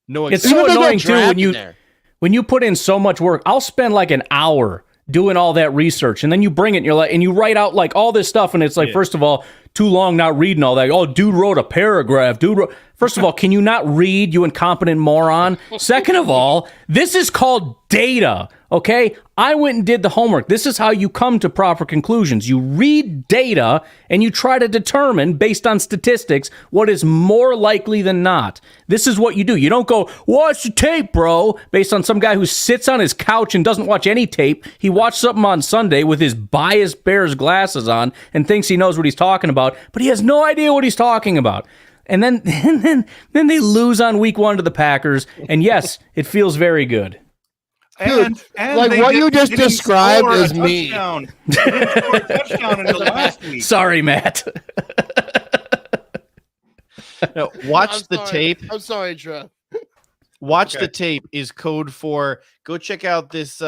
No, it's so annoying too when you put in so much work. I'll spend like an hour doing all that research, and then you bring it and you're like, and you write out like all this stuff, and it's like, first of all, too long not reading all that. Oh, dude wrote a paragraph. First of all, can you not read, you incompetent moron? Second of all, this is called data, okay? I went and did the homework. This is how you come to proper conclusions. You read data and you try to determine, based on statistics, what is more likely than not. This is what you do. You don't go, watch the tape, bro, based on some guy who sits on his couch and doesn't watch any tape. He watched something on Sunday with his biased Bears glasses on and thinks he knows what he's talking about, but he has no idea what he's talking about. And then they lose on week 1 to the Packers, and yes, it feels very good. And like what you just described is me. They didn't score a touchdown until last week. Sorry, Matt. No, watch the tape. I'm sorry, Trev. Watch the tape is code for go check out this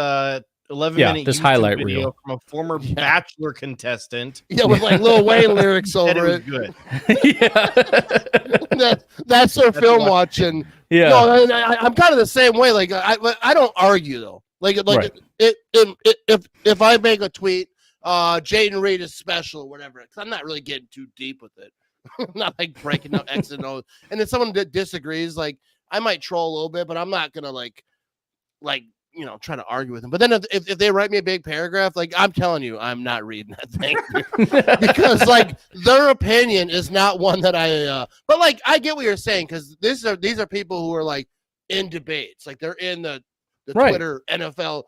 11-minute this YouTube highlight video reel from a former Bachelor contestant. Yeah, with like Lil Wayne lyrics over it. Good. That's their film watching. Yeah, no, I'm kind of the same way. Like I don't argue though. Right. If I make a tweet, Jaden Reed is special or whatever, because I'm not really getting too deep with it. I'm not like breaking up X and O. And then someone that disagrees, like I might troll a little bit, but I'm not gonna like try to argue with them. But then if they write me a big paragraph, like I'm telling you, I'm not reading that thing because like their opinion is not one that I. But like I get what you're saying, because these are people who are like in debates, like they're in the Twitter NFL.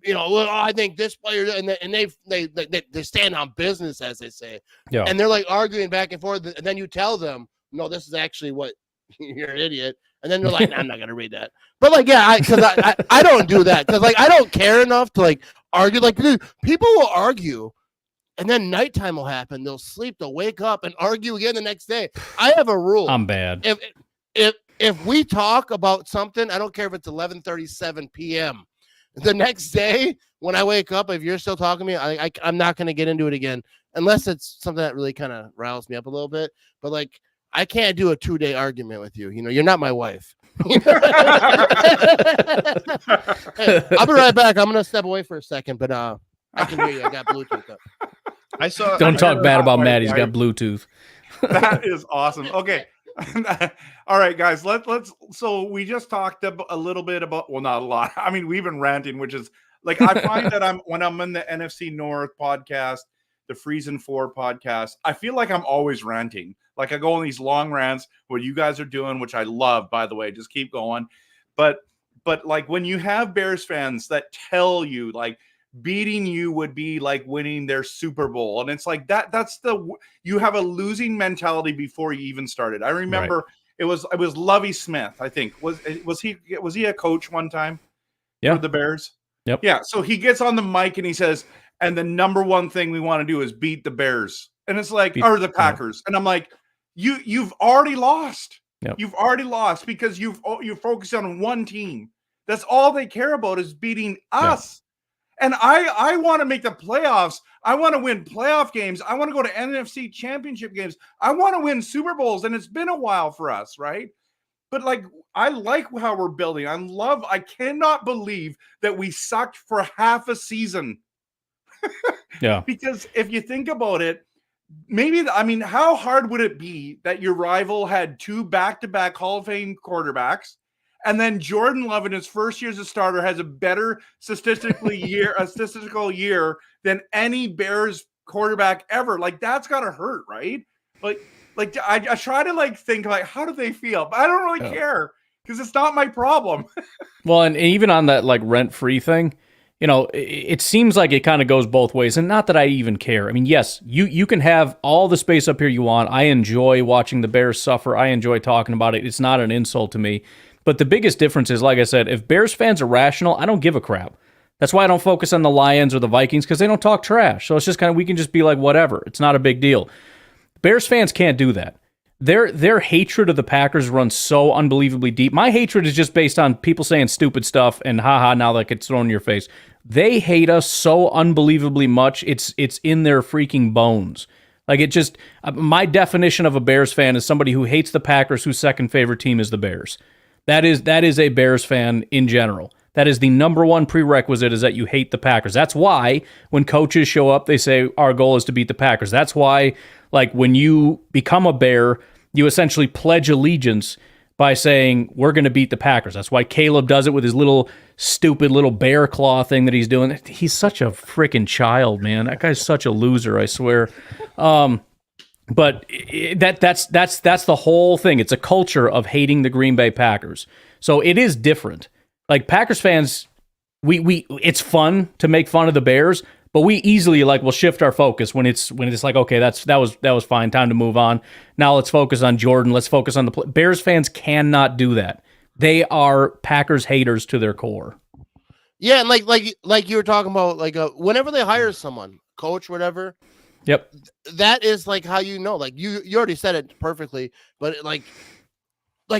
I think this player, and they stand on business, as they say. Yeah. And they're like arguing back and forth, and then you tell them, no, this is actually what you're an idiot. And then they're like, nah, I'm not going to read that. But like, yeah, because I don't do that. Because like, I don't care enough to like argue. Like, dude, people will argue. And then nighttime will happen. They'll sleep. They'll wake up and argue again the next day. I have a rule. I'm bad. If we talk about something, I don't care if it's 11:37 p.m. The next day when I wake up, if you're still talking to me, I'm not going to get into it again unless it's something that really kind of riles me up a little bit. But like, I can't do a 2-day argument with you. You know, you're not my wife. Hey, I'll be right back. I'm going to step away for a second, but I can hear you. I got Bluetooth up. Don't talk bad about Matt. He's got Bluetooth. That is awesome. Okay. All right, guys, let's so we just talked a little bit about, well, not a lot. I mean, we've been ranting, which is like, I find that when I'm in the NFC North podcast, the Freezing 4 podcast, I feel like I'm always ranting. Like I go on these long rants, what you guys are doing, which I love, by the way, just keep going. But like when you have Bears fans that tell you like beating you would be like winning their Super Bowl. And it's like you have a losing mentality before you even started. I remember it was Lovie Smith, I think. Was he a coach one time for the Bears? Yep. Yeah. So he gets on the mic and he says, and the number one thing we want to do is beat the Bears. And it's like, or the Packers. And I'm like, you've already lost. Yep. You've already lost because you're focused on one team. That's all they care about is beating us. Yeah. And I want to make the playoffs. I want to win playoff games. I want to go to NFC championship games. I want to win Super Bowls. And it's been a while for us, right? But like, I like how we're building. I cannot believe that we sucked for half a season. Yeah. Because if you think about it, how hard would it be that your rival had 2 back-to-back Hall of Fame quarterbacks, and then Jordan Love in his first year as a starter has a better statistical year than any Bears quarterback ever? Like, that's gotta hurt, right? Like I try to like think like, how do they feel? But I don't really care because it's not my problem. Well, and even on that like rent-free thing, you know, it seems like it kind of goes both ways, and not that I even care. I mean, yes, you can have all the space up here you want. I enjoy watching the Bears suffer. I enjoy talking about it. It's not an insult to me. But the biggest difference is, like I said, if Bears fans are rational, I don't give a crap. That's why I don't focus on the Lions or the Vikings, because they don't talk trash. So it's just kind of, we can just be like, whatever. It's not a big deal. Bears fans can't do that. Their hatred of the Packers runs so unbelievably deep. My hatred is just based on people saying stupid stuff and haha, now that gets thrown in your face. They hate us so unbelievably much. It's in their freaking bones. Like, it just, my definition of a Bears fan is somebody who hates the Packers, whose second favorite team is the Bears. That is a Bears fan in general. That is the number one prerequisite, is that you hate the Packers. That's why when coaches show up, they say our goal is to beat the Packers. That's why, like, when you become a Bear, you essentially pledge allegiance by saying we're going to beat the Packers. That's why Caleb does it with his little stupid little bear claw thing that he's doing. He's such a freaking child, man. That guy's such a loser, I swear. But that's the whole thing. It's a culture of hating the Green Bay Packers. So it is different. Like, Packers fans, we it's fun to make fun of the Bears, but we easily will shift our focus when it's like, okay, that was fine, time to move on. Now let's focus on Jordan. Let's focus on the Bears fans cannot do that. They are Packers haters to their core. Yeah, and like you were talking about, like whenever they hire someone, coach, whatever. Yep. That is like how you know. Like you already said it perfectly, but like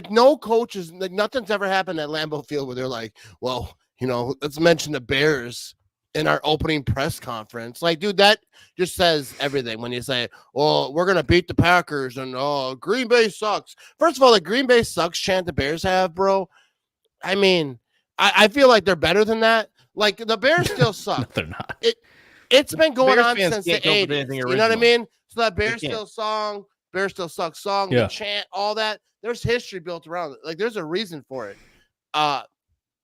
no coaches, like nothing's ever happened at Lambeau Field where they're like, well, you know, let's mention the Bears in our opening press conference. Like, dude, that just says everything when you say, well, we're gonna beat the Packers and Green Bay sucks. First of all, the Green Bay sucks chant the Bears have, bro. I mean, I feel like they're better than that. Like, the Bears still suck. No, they're not. It's been going Bears on fans since the can't go for 80s. anything You know what I original. mean? So that Bears still song, Bears still suck song, Yeah. the chant, all that. There's history built around it. Like, there's a reason for it.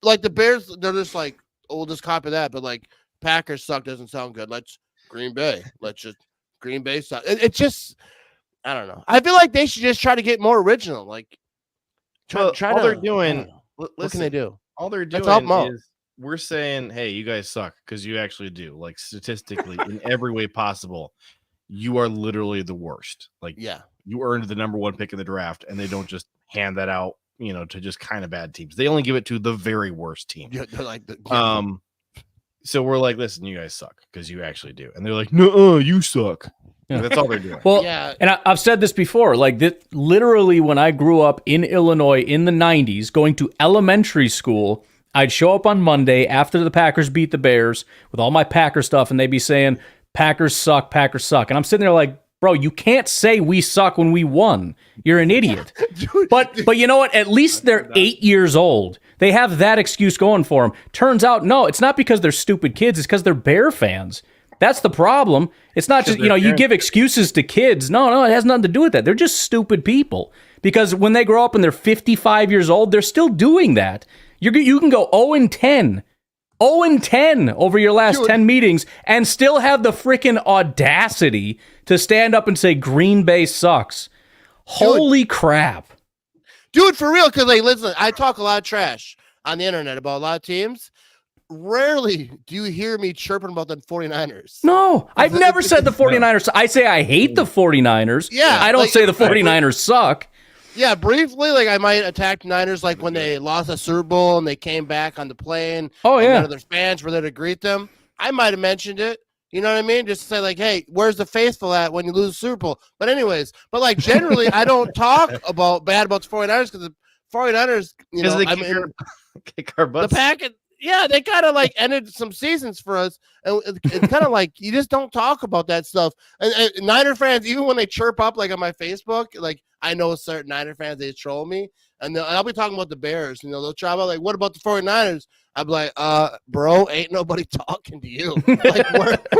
Like the Bears, they're just like, oh, we'll just copy that. But like, Packers suck doesn't sound good. Let's Green Bay. Let's just Green Bay suck. It's just, I don't know. I feel like they should just try to get more original. Like, All they're doing, I don't know. What can listen, they do? all they're Let's help 'em out. doing is we're saying, hey, you guys suck, because you actually do. Like, statistically, in every way possible, you are literally the worst. Like, Yeah. you earned the number one pick in the draft, and they don't just hand that out, to just kind of bad teams. They only give it to the very worst team. Yeah, they're like So we're like, listen, you guys suck because you actually do. And they're like, no, you suck. Yeah. That's all they're doing. Well, yeah. and I've said this before, like literally when I grew up in Illinois in the 90s, going to elementary school, I'd show up on Monday after the Packers beat the Bears with all my Packer stuff, and they'd be saying, Packers suck, Packers suck. And I'm sitting there like, bro, you can't say we suck when we won. You're an idiot. Dude, But you know what? At least they're 8 years old. They have that excuse going for them. Turns out, no, it's not because they're stupid kids. It's because they're Bear fans. That's the problem. It's not just, you give excuses to kids. No, it has nothing to do with that. They're just stupid people. Because when they grow up and they're 55 years old, they're still doing that. You can go 0-10. 0-10 over your last 10 meetings and still have the freaking audacity to stand up and say Green Bay sucks. Holy crap. Dude, for real, because listen, I talk a lot of trash on the internet about a lot of teams. Rarely do you hear me chirping about the 49ers. No, I've never said the 49ers. I say I hate the 49ers. Yeah. I don't say the 49ers suck. Yeah, briefly, I might attack the Niners when they lost a Super Bowl and they came back on the plane. Oh, yeah. None of their fans were there to greet them. I might have mentioned it. You know what I mean? Just to say, hey, where's the faithful at when you lose the Super Bowl? But anyways, generally, I don't talk bad about the 49ers because the 49ers, kick our butts. The Packers. Yeah, they kind of ended some seasons for us, and it's kind of you just don't talk about that stuff. And Niner fans, even when they chirp up on my Facebook, I know certain Niner fans, they troll me, and I'll be talking about the Bears. They'll try about what about the 49ers? I'm like, bro, ain't nobody talking to you.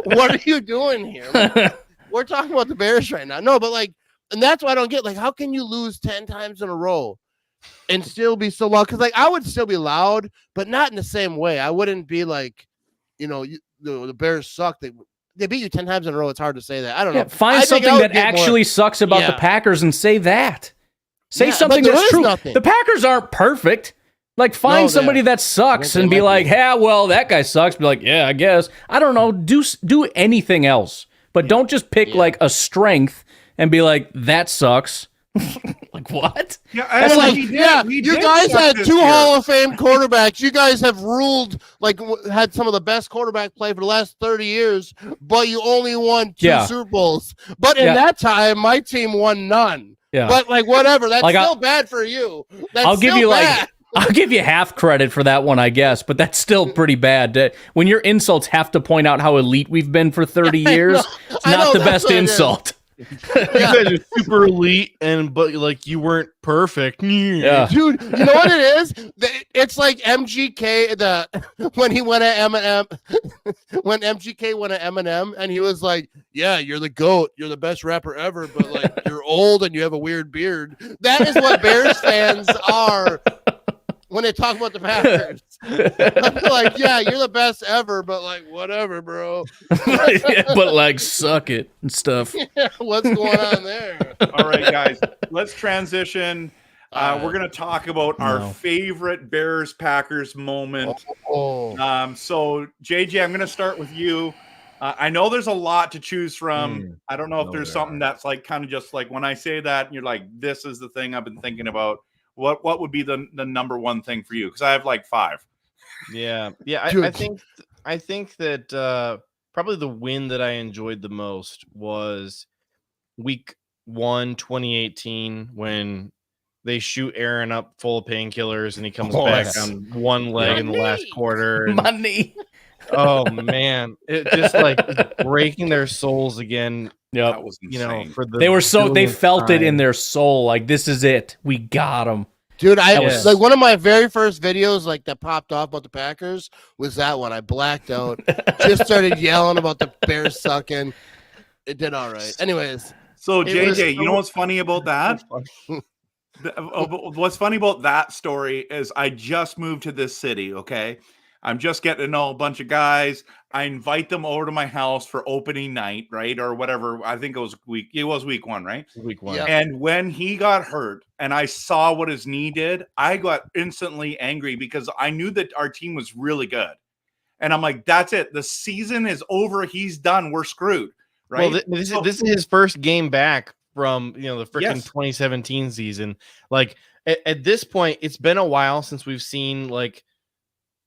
What are you doing here? We're talking about the Bears right now. No, but and that's why I don't get how can you lose 10 times in a row? And still be so loud, because I would still be loud, but not in the same way. I wouldn't be the Bears suck. They beat you 10 times in a row. It's hard to say that. I don't know. Find something that actually sucks about the Packers and say that. Say something that's true. Nothing. The Packers aren't perfect. Find somebody that sucks and be like, yeah, well, that guy sucks. Be like, yeah, I guess. I don't know. Do anything else, but don't just pick a strength and be like, that sucks. What? Yeah, you guys had 2 Hall of Fame quarterbacks. You guys have ruled had some of the best quarterback play for the last 30 years, but you only won 2 Super Bowls. But in that time, my team won none. Yeah. But whatever, that's still bad for you. I'll give you half credit for that one, I guess, but that's still pretty bad. When your insults have to point out how elite we've been for 30 years, it's not the best insult. You guys are super elite, but you weren't perfect. Yeah, dude. You know what it is? It's like MGK. When he went at Eminem, when MGK went at Eminem, and he was like, "Yeah, you're the GOAT. You're the best rapper ever, but you're old and you have a weird beard." That is what Bears fans are when they talk about the Packers. Yeah, you're the best ever, but whatever, bro. But suck it and stuff. Yeah, what's going on there? All right, guys, let's transition. We're going to talk about our favorite Bears-Packers moment. So, JJ, I'm going to start with you. I know there's a lot to choose from. I don't know if there's something that's kind of just when I say that, and you're like, this is the thing I've been thinking about. What would be the number one thing for you? Because I have 5. Yeah. I think that probably the win that I enjoyed the most was week 1, 2018, when they shoot Aaron up full of painkillers and he comes back on one leg in the last quarter. Money. Oh man, it just breaking their souls again. Yeah, that was insane. They felt it in their soul. This is it. We got them. Dude, one of my very first videos that popped off about the Packers was that one. I blacked out, just started yelling about the Bears sucking. It did all right. Anyways, so JJ, you know what's funny about that? What's funny about that story is I just moved to this city. Okay, I'm just getting to know a bunch of guys. I invite them over to my house for opening night, right? Or whatever. I think it was week 1, right? Week 1. Yeah. And when he got hurt and I saw what his knee did, I got instantly angry because I knew that our team was really good. And I'm like, that's it. The season is over. He's done. We're screwed. Right. Well, this is his first game back from, the freaking 2017 season. at this point, it's been a while since we've seen like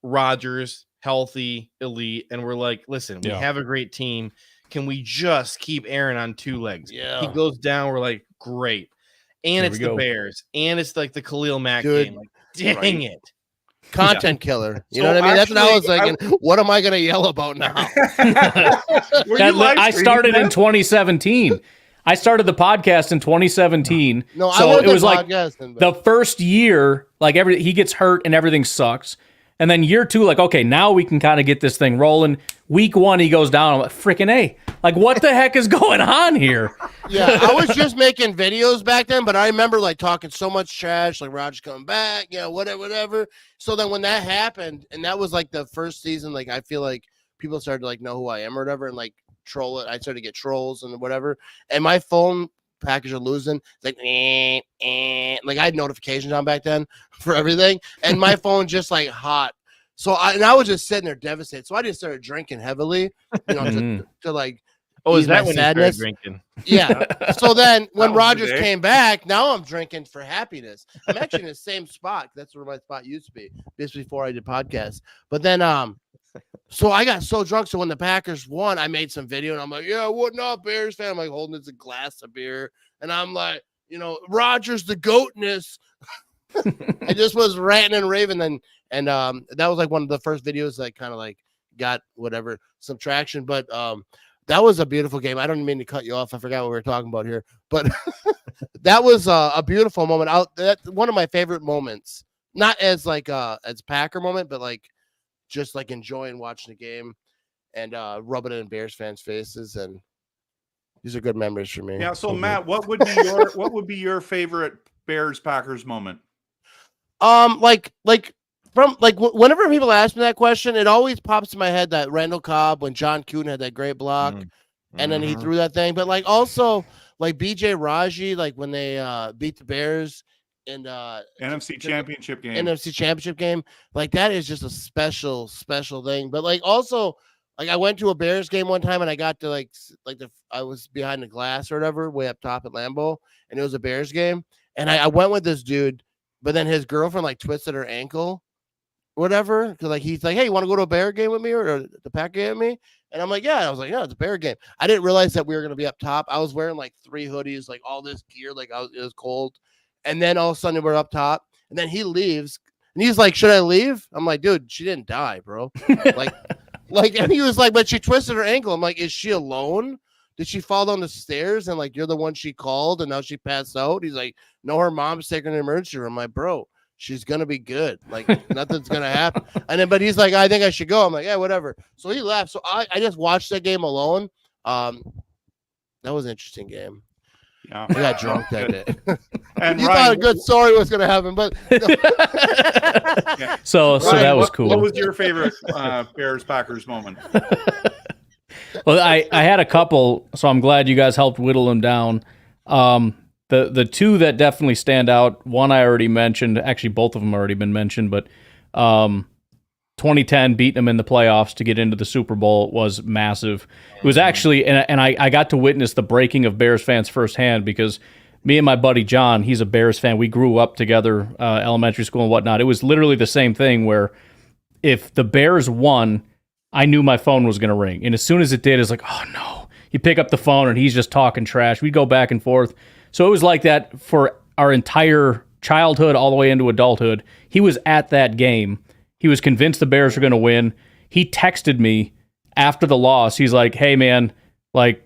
Rodgers healthy, elite, and we're like, listen, we have a great team. Can we just keep Aaron on two legs? Yeah. He goes down, we're like, great. And it's the Bears, and it's like the Khalil Mack game. Like, dang it. Content killer. You know what I mean? That's what I was thinking. What am I going to yell about now? I started in 2017. I started the podcast in 2017. No, so it was like the first year, like he gets hurt and everything sucks. And then year 2, like, okay, now we can kind of get this thing rolling. Week 1, he goes down. I'm like, freaking A. Like, what the heck is going on here? Yeah, I was just making videos back then, but I remember, like, talking so much trash, like, Rodgers coming back, whatever. So then when that happened, and that was, like, the first season, like, I feel like people started to, like, know who I am or whatever and, like, troll it. I started to get trolls and whatever. And my phone Packers are losing. It's like, like I had notifications on back then for everything, and my phone just like hot. So I was just sitting there devastated. So I just started drinking heavily, to like. Oh, is that when sadness. You started drinking? Yeah. So then when Rodgers came back, now I'm drinking for happiness. I'm actually in the same spot. That's where my spot used to be, just before I did podcasts. But then so I got so drunk. So when the Packers won, I made some video and I'm like, yeah, what up, Bears fan? I'm like holding this a glass of beer. And I'm like, Rodgers, the goatness. I just was ranting and raving. And that was like one of the first videos that kind of like got some traction. But that was a beautiful game. I don't mean to cut you off. I forgot what we were talking about here. But that was a beautiful moment. That's one of my favorite moments. Not as like as Packer moment, but like just like enjoying watching the game and rubbing it in Bears fans' faces, and these are good memories for me. Yeah. So Matt, what would be your favorite Bears Packers moment? Whenever people ask me that question, it always pops in my head that Randall Cobb when John Kuhn had that great block, and then he threw that thing. But like also like BJ Raji, like when they beat the Bears. And NFC Championship game. Like that is just a special thing. But like also, like I went to a Bears game one time and I got to I was behind the glass or whatever, way up top at Lambeau, and it was a Bears game. And I went with this dude, but then his girlfriend like twisted her ankle, whatever. Cause like he's like, hey, you want to go to a Bear game with me or the Pack game with me? And I'm like, yeah. I was like, yeah, it's a Bear game. I didn't realize that we were gonna be up top. I was wearing like 3 hoodies, like all this gear, like it was cold. And then all of a sudden we're up top, and then he leaves, and he's like, "Should I leave?" I'm like, "Dude, she didn't die, bro." And he was like, "But she twisted her ankle." I'm like, "Is she alone? Did she fall down the stairs and like you're the one she called, and now she passed out?" He's like, "No, her mom's taking her to the emergency room." I'm like, "Bro, she's gonna be good. Like nothing's gonna happen." And then, but he's like, "I think I should go." I'm like, "Yeah, whatever." So he left. So I just watched that game alone. That was an interesting game. Yeah, we got drunk that day. And you Ryan, thought a good story was going to happen, but so Ryan, that was cool. What was your favorite Bears Packers moment? Well, I had a couple, so I'm glad you guys helped whittle them down. The two that definitely stand out. One I already mentioned. Actually, both of them already been mentioned, but 2010 beating them in the playoffs to get into the Super Bowl was massive. It was actually, and I got to witness the breaking of Bears fans firsthand because me and my buddy John, he's a Bears fan. We grew up together, elementary school and whatnot. It was literally the same thing where if the Bears won, I knew my phone was going to ring. And as soon as it did, it's like, oh no. You pick up the phone and he's just talking trash. We'd go back and forth. So it was like that for our entire childhood all the way into adulthood. He was at that game. He was convinced the Bears were going to win. He texted me after the loss. He's like, hey, man, like,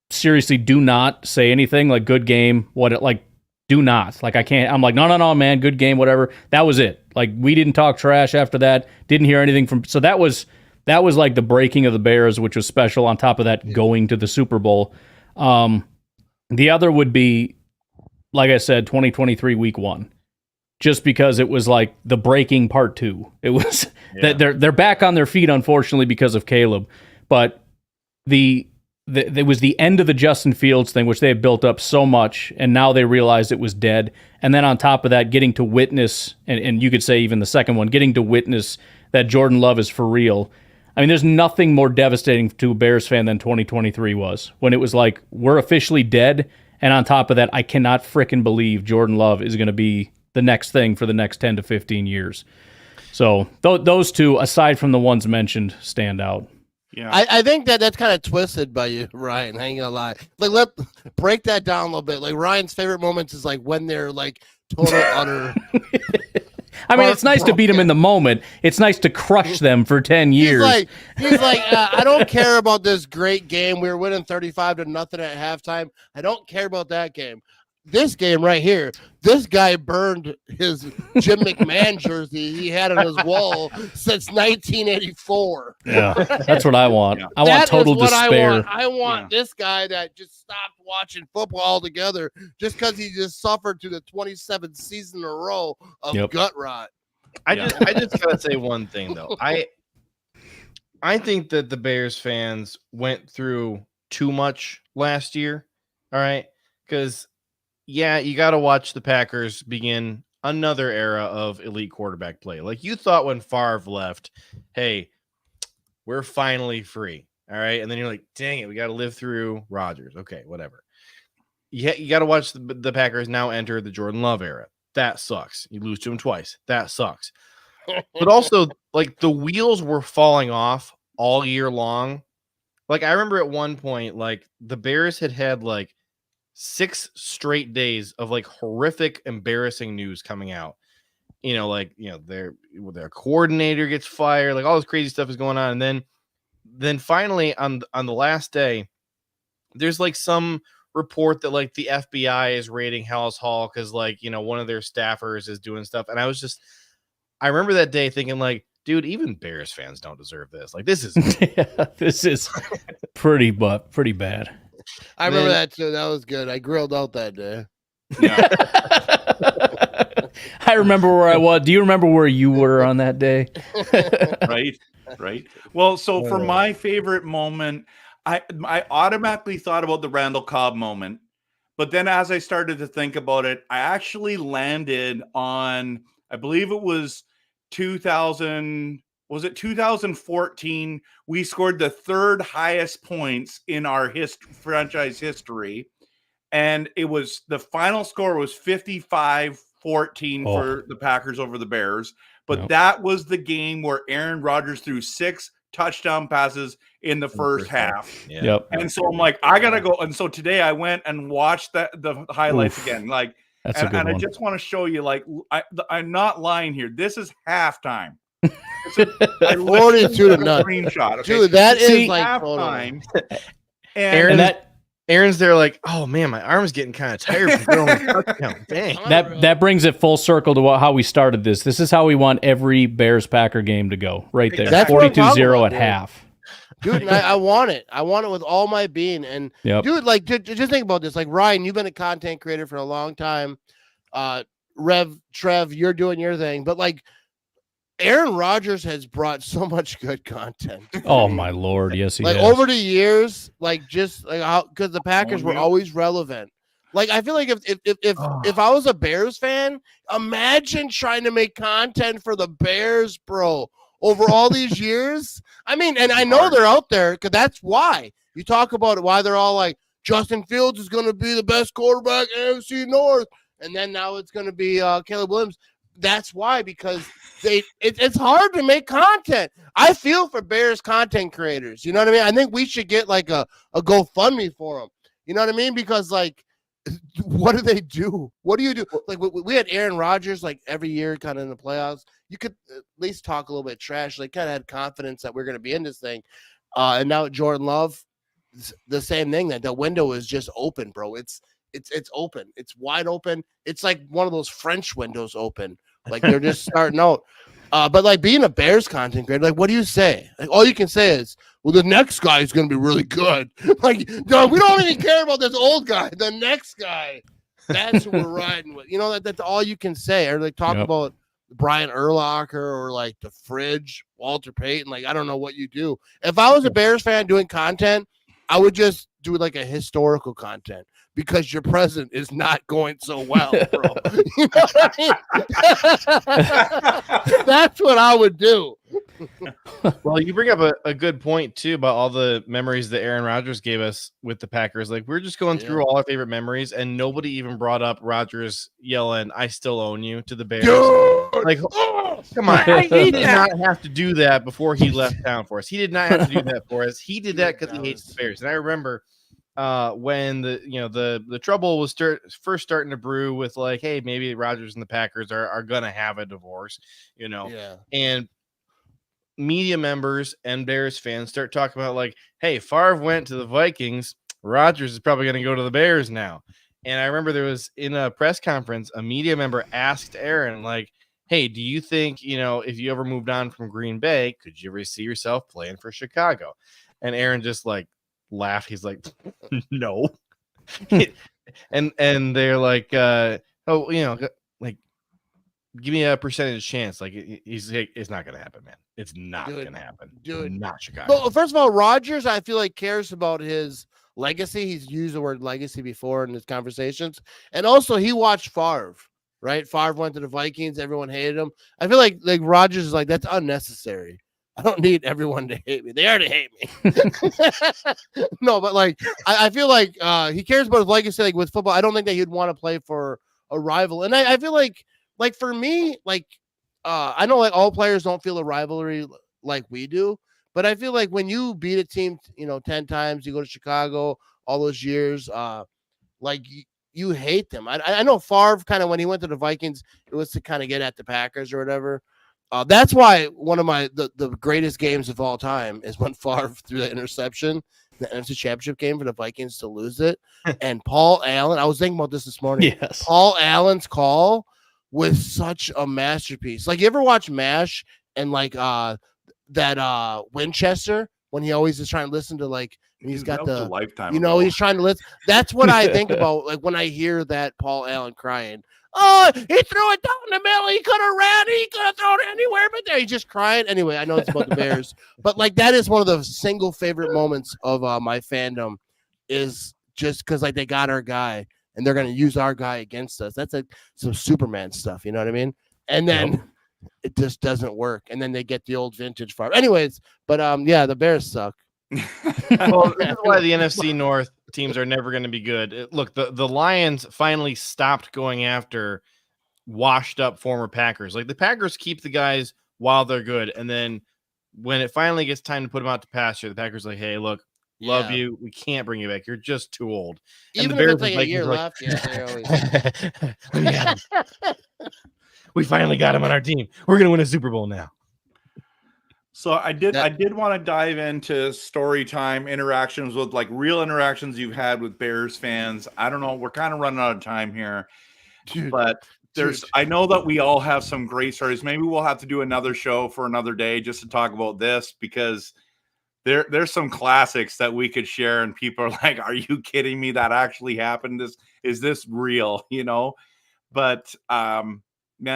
seriously, do not say anything. Like, good game. Do not. Like, I can't. I'm like, no, man, good game, whatever. That was it. Like, we didn't talk trash after that. Didn't hear anything from. So that was like the breaking of the Bears, which was special. On top of that, going to the Super Bowl. The other would be, like I said, 2023 Week 1. Just because it was like the breaking part 2. It was that they're back on their feet, unfortunately, because of Caleb. But it was the end of the Justin Fields thing, which they had built up so much, and now they realized it was dead. And then on top of that, getting to witness, and you could say even the second one, getting to witness that Jordan Love is for real. I mean, there's nothing more devastating to a Bears fan than 2023 was, when it was like, we're officially dead, and on top of that, I cannot frickin' believe Jordan Love is going to be the next thing for the next 10 to 15 years. So those two, aside from the ones mentioned, stand out. Yeah, I think that's kind of twisted by you, Ryan. I ain't gonna lie. Like, let break that down a little bit. Like, Ryan's favorite moments is like when they're like total utter. I mean, it's nice to beat them in the moment. It's nice to crush them for 10 years. He's like, I don't care about this great game. We were winning 35-0 at halftime. I don't care about that game. This game right here, this guy burned his Jim McMahon jersey he had on his wall since 1984. Yeah, that's what I want. Yeah. I want total despair. I want this guy that just stopped watching football altogether just because he just suffered to the 27th season in a row of gut rot. I just gotta say one thing though. I think that the Bears fans went through too much last year. All right, because yeah, you got to watch the Packers begin another era of elite quarterback play. Like you thought when Favre left, hey, we're finally free. All right. And then you're like, dang it, we got to live through Rodgers. Okay, whatever. You got to watch the Packers now enter the Jordan Love era. That sucks. You lose to him twice. That sucks. But also, like, the wheels were falling off all year long. Like, I remember at one point, like, the Bears had like 6 straight days of like horrific, embarrassing news coming out. Their coordinator gets fired, like all this crazy stuff is going on. And then finally on the last day, there's like some report that like the FBI is raiding Hallis Hall because like, one of their staffers is doing stuff. And I remember that day thinking like, dude, even Bears fans don't deserve this. Like this is this is pretty bad. I remember that too. That was good. I grilled out that day. yeah. I remember where I was. Do you remember where you were on that day? Right. Well, so for my favorite moment, I automatically thought about the Randall Cobb moment, but then as I started to think about it, I actually landed on, I believe it was 2014, we scored the 3rd highest points in our franchise history. And it was, the final score was 55-14 for the Packers over the Bears. But that was the game where Aaron Rodgers threw 6 touchdown passes in the first half. Yeah. Yep. And so I'm like, I gotta go. And so today I went and watched the highlights again. Like, that's a good one. I just want to show you, like, I'm not lying here. This is halftime. 42 to none. Screenshot. Okay? Dude, that is like halftime. Aaron's there like, oh man, my arm's getting kind of tired from throwing a touchdown. Dang. That brings it full circle to how we started this. This is how we want every Bears-Packer game to go. Right there. That's 42-0 at half. Dude, and I want it. I want it with all my being. And dude, like, just think about this. Like, Ryan, you've been a content creator for a long time. Trev, you're doing your thing. But like, Aaron Rodgers has brought so much good content. Oh my Lord, yes he has. Like over the years, like just like how, because the Packers were always relevant. Like I feel like if I was a Bears fan, imagine trying to make content for the Bears, bro, over all these years. I mean, and I know they're out there because that's why you talk about it. Why they're all like Justin Fields is going to be the best quarterback in AFC North, and then now it's going to be Caleb Williams. That's why, because it's hard to make content. I feel for Bears content creators. You know what I mean? I think we should get like a GoFundMe for them. You know what I mean? Because like, what do they do? What do you do? Like we had Aaron Rodgers like every year kind of in the playoffs. You could at least talk a little bit trash. Like kind of had confidence that we're going to be in this thing. And now Jordan Love, the same thing, that the window is just open, bro. It's open. It's wide open. It's like one of those French windows open. Like they're just starting out. But like being a Bears content creator, like what do you say? Like all you can say is, well, the next guy is going to be really good. Like, no, we don't even care about this old guy. The next guy, that's who we're riding with. You know, that's all you can say. Or like talk about Brian Urlacher or like the Fridge, Walter Payton. Like, I don't know what you do. If I was a Bears fan doing content, I would just do like a historical content. because your present is not going so well, bro. You know what I mean? That's what I would do. Well, you bring up a good point too about all the memories that Aaron Rodgers gave us with the Packers. Like we're just going through all our favorite memories, and nobody even brought up Rodgers yelling, "I still own you" to the Bears. Dude! Like, come on, he did not have to do that before he left town for us. He did not have to do that for us. He did that because he hates the Bears. And I remember when the trouble was first starting to brew with like, hey, maybe Rodgers and the Packers are gonna have a divorce, and media members and Bears fans start talking about like, hey, Favre went to the Vikings. Rodgers is probably going to go to the Bears now. And I remember there was in a press conference, a media member asked Aaron like, hey, do you think, if you ever moved on from Green Bay, could you ever see yourself playing for Chicago? And Aaron just like laughed. He's like, no. and they're like, give me a percentage chance. Like it's not going to happen, man. It's not going to happen. Dude. Not Chicago. Well, first of all, Rodgers, I feel like cares about his legacy. He's used the word legacy before in his conversations. And also he watched Favre, right? Favre went to the Vikings. Everyone hated him. I feel like Rodgers is like, that's unnecessary. I don't need everyone to hate me. They already hate me. No, but like, I feel like he cares about his legacy. Like with football, I don't think that he'd want to play for a rival. And I feel like for me, I know like all players don't feel a rivalry like we do, but I feel like when you beat a team, 10 times, you go to Chicago all those years, you hate them. I know Favre kind of when he went to the Vikings, it was to kind of get at the Packers or whatever. That's why one of the greatest games of all time is when Favre threw that interception, the NFC Championship game for the Vikings to lose it. And Paul Allen, I was thinking about this morning. Yes. Paul Allen's call was such a masterpiece. Like, you ever watch MASH and that Winchester when he always is trying to listen to and he's got the lifetime. He's trying to listen. That's what I think about when I hear that Paul Allen crying. Oh, he threw it down the middle. He could have ran. He could have thrown it anywhere but there. He's just crying. Anyway, I know it's about the Bears, but that is one of the single favorite moments of my fandom is just because they got our guy. And they're going to use our guy against us. That's some Superman stuff. You know what I mean? And then it just doesn't work. And then they get the old vintage farm. Anyways, but the Bears suck. Well, this is why the NFC North teams are never going to be good. Look, the Lions finally stopped going after washed up former Packers. Like the Packers keep the guys while they're good. And then when it finally gets time to put them out to pasture, the Packers are like, hey, look, love you. We can't bring you back. You're just too old. And even the Bears if it's a year left, they're always... we finally got him on our team. We're gonna win a Super Bowl now. So I did want to dive into story time interactions with real interactions you've had with Bears fans. I don't know. We're kind of running out of time here, but I know that we all have some great stories. Maybe we'll have to do another show for another day just to talk about this because there's some classics that we could share and people are like, are you kidding me? That actually happened. Is this real? But man,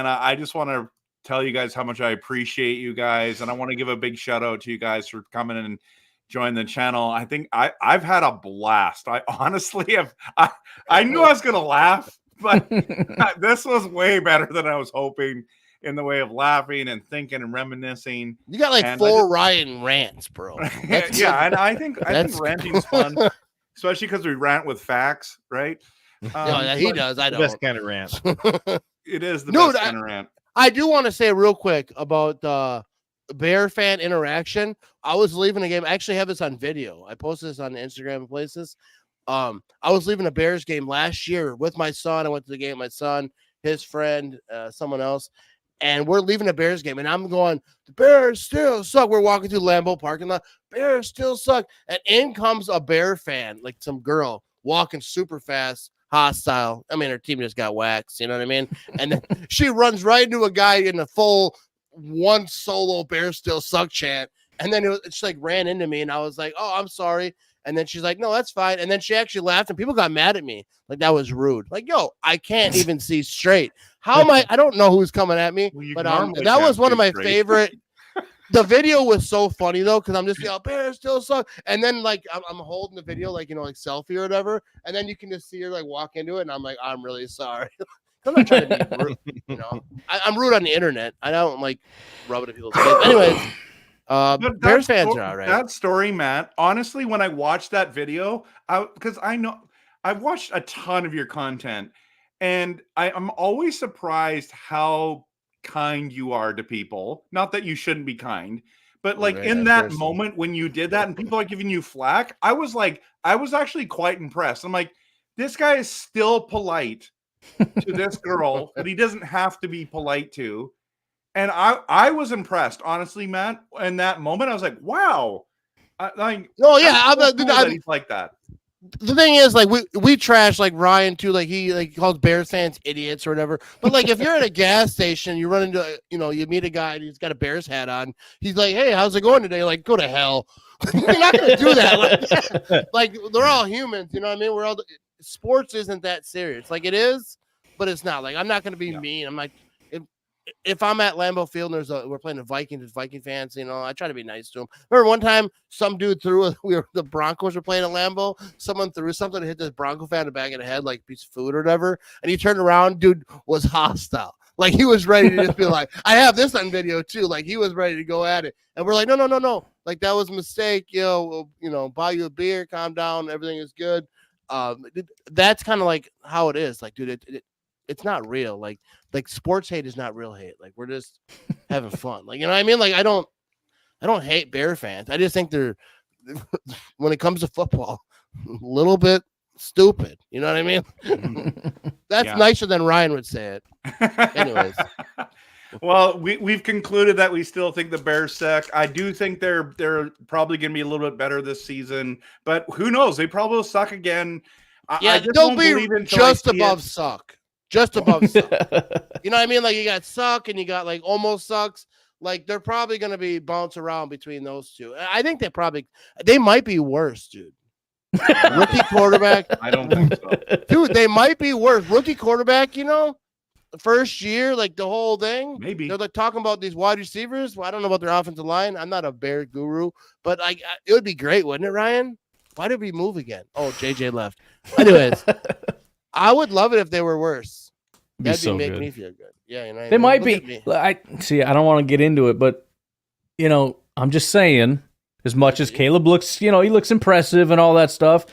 I just want to tell you guys how much I appreciate you guys. And I want to give a big shout out to you guys for coming and joining the channel. I think I've had a blast. I honestly I knew I was going to laugh, but this was way better than I was hoping. In the way of laughing and thinking and reminiscing. You got 4 Ryan rants, bro. Yeah, and I think ranting's fun, especially because we rant with facts, right? He does. I don't. Best kind of rant. It is the best kind of rant. I do want to say real quick about the Bear fan interaction. I was leaving a game. I actually have this on video. I posted this on Instagram and places. I was leaving a Bears game last year with my son. I went to the game with my son, his friend, someone else. And we're leaving a Bears game, and I'm going, the Bears still suck. We're walking through Lambeau parking lot. Bears still suck. And in comes a Bear fan, some girl walking super fast, hostile. I mean, her team just got waxed. You know what I mean? And then she runs right into a guy in a full one solo Bears still suck chant. And then she ran into me, and I was like, oh, I'm sorry. And then she's like, no, that's fine. And then she actually laughed, and people got mad at me. That was rude. Yo, I can't even see straight. How am I don't know who's coming at me, but that was one of my favorite. The video was so funny though, because I'm just Bears still suck, and then like I'm holding the video like like selfie or whatever, and then you can just see her like walk into it, and I'm like, I'm really sorry. I'm not trying to be rude, I'm rude on the internet. I don't like rub it in people's face. Anyways, Bears fans are all right. That story, Matt. Honestly, when I watched that video, because I know I've watched a ton of your content, and I'm always surprised how kind you are to people. Not that you shouldn't be kind, but like in that moment when you did that and people are giving you flack, I was actually quite impressed. I'm like, this guy is still polite to this girl that he doesn't have to be polite to. And I was impressed, honestly, Matt. In that moment, I was like, wow. I'm he's like that. The thing is, like, we trash like Ryan too, like he calls Bears fans idiots or whatever. But like if you're at a gas station, you run into you meet a guy and he's got a Bears hat on, he's like, hey, how's it going today? Like, go to hell. You're not gonna do that. Like they're all humans, you know what I mean? We're all sports isn't that serious. Like it is, but it's not. Like I'm not gonna be mean. I'm like if I'm at Lambeau Field and we're playing the Vikings, Viking fans, I try to be nice to them. Remember one time some dude the Broncos were playing at Lambeau. Someone threw something and hit this Bronco fan in the back of the head, like a piece of food or whatever. And he turned around, dude was hostile. Like he was ready to just be like, I have this on video too. Like he was ready to go at it. And we're like, no. Like that was a mistake. Buy you a beer, calm down. Everything is good. That's kind of like how it is. Like, dude, it's not real. Like sports hate is not real hate. Like we're just having fun. Like, you know what I mean? Like I don't hate Bear fans. I just think they're when it comes to football, a little bit stupid. You know what I mean? That's nicer than Ryan would say it. Anyways. Well, we've concluded that we still think the Bears suck. I do think they're probably going to be a little bit better this season, but who knows? They probably will suck again. They'll be just above suck. Just above suck. You know what I mean? Like you got suck and you got like almost sucks. Like they're probably going to be bounce around between those two. I think they might be worse, dude. Rookie quarterback. I don't think so. Dude, they might be worse. Rookie quarterback, first year, like the whole thing. Maybe. They're like talking about these wide receivers. Well, I don't know about their offensive line. I'm not a Bear guru, but like it would be great, wouldn't it, Ryan? Why did we move again? Oh, JJ left. Anyways, I would love it if they were worse. That'd make me feel good. Yeah, they might be. I don't want to get into it, but I'm just saying. As much as Caleb looks, he looks impressive and all that stuff.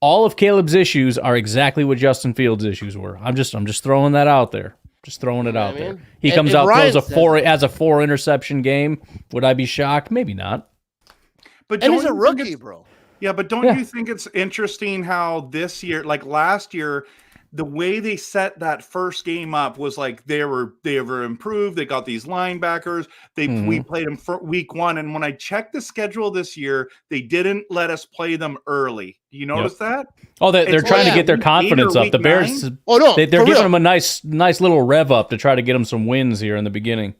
All of Caleb's issues are exactly what Justin Fields' issues were. I'm just throwing that out there. Just throwing it out there. He comes out, throws a 4 interception game. Would I be shocked? Maybe not. But he's a rookie, bro. Yeah, but don't you think it's interesting how this year, like last year, the way they set that first game up was like they were improved. They got these linebackers. We played them for week 1, and when I checked the schedule this year, they didn't let us play them early. Do you notice that? Oh, they're trying to get their confidence up. The Bears, they're giving them a nice little rev up to try to get them some wins here in the beginning.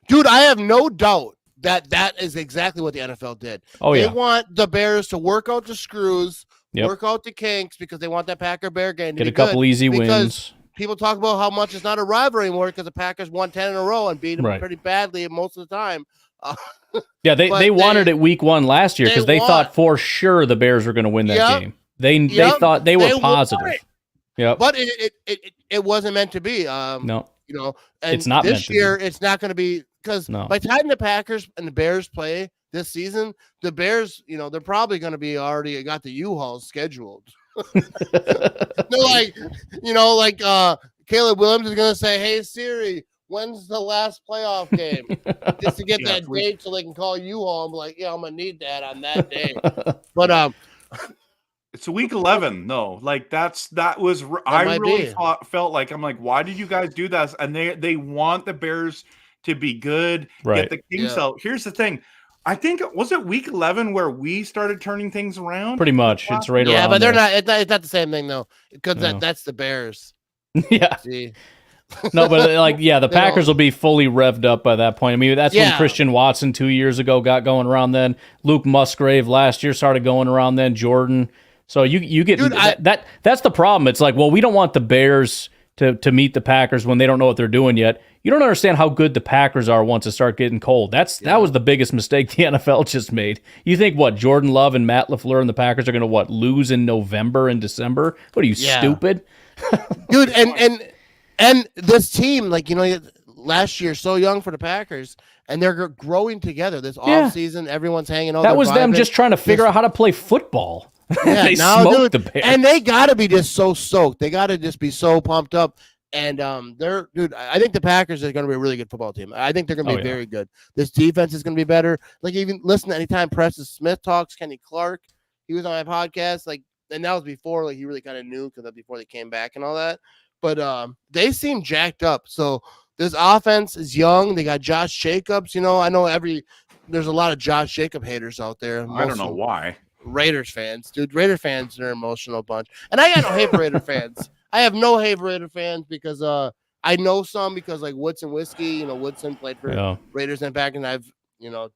Dude, I have no doubt that is exactly what the NFL did. Oh, they want the Bears to work out the screws. Yep. Work out the kinks because they want that Packer-Bear game to get a couple easy wins. People talk about how much it's not a rivalry anymore because the Packers won 10 in a row and beat them pretty badly most of the time. They wanted it week 1 last year because they thought for sure the Bears were going to win that game. They thought they were positive. Yep. But it wasn't meant to be. No. And it's not this meant to year be. It's not going to be because by the time the Packers and the Bears play this season, the Bears, they're probably going to be already got the U-Hauls scheduled. They're like, Caleb Williams is going to say, "Hey Siri, when's the last playoff game?" Just to get that date so they can call U-Haul and be like, "Yeah, I'm going to need that on that day." But it's week 11, though. Like I really felt like I'm like, why did you guys do that? And they want the Bears to be good, get the Kings out. Here's the thing. I think was it week 11 where we started turning things around? Pretty much. It's right around. Yeah, but they're there. not. It's not the same thing though, because that's the Bears. Yeah. See? No, but the Packers will be fully revved up by that point. I mean, that's when Christian Watson 2 years ago got going around then. Luke Musgrave last year started going around then. Jordan. So you get that's the problem. It's like, well, we don't want the Bears to meet the Packers when they don't know what they're doing yet. You don't understand how good the Packers are once it start getting cold. That was the biggest mistake the NFL just made. You think what, Jordan Love and Matt LaFleur and the Packers are going to lose in November and December? What are you, stupid? Dude, and this team, like, last year, so young for the Packers, and they're growing together this offseason. Everyone's hanging out. That was them just trying to figure out how to play football. Yeah, they smoked the Bears. And they got to be just so stoked. They got to just be so pumped up. And I think the Packers are going to be a really good football team. I think they're going to be very good. This defense is going to be better. Like, even listen to anytime Preston Smith talks, Kenny Clark, he was on my podcast, like, and that was before, like, he really kind of knew because before they came back and all that. But they seem jacked up. So this offense is young. They got Josh Jacobs. I know there's a lot of Josh Jacob haters out there. I don't know why. Raiders fans, dude. Raider fans are an emotional bunch. And I got no hate for Raider fans. I have no hate for Raider fans because I know some because, like, Woodson Whiskey, Woodson played for Raiders and back, and I've,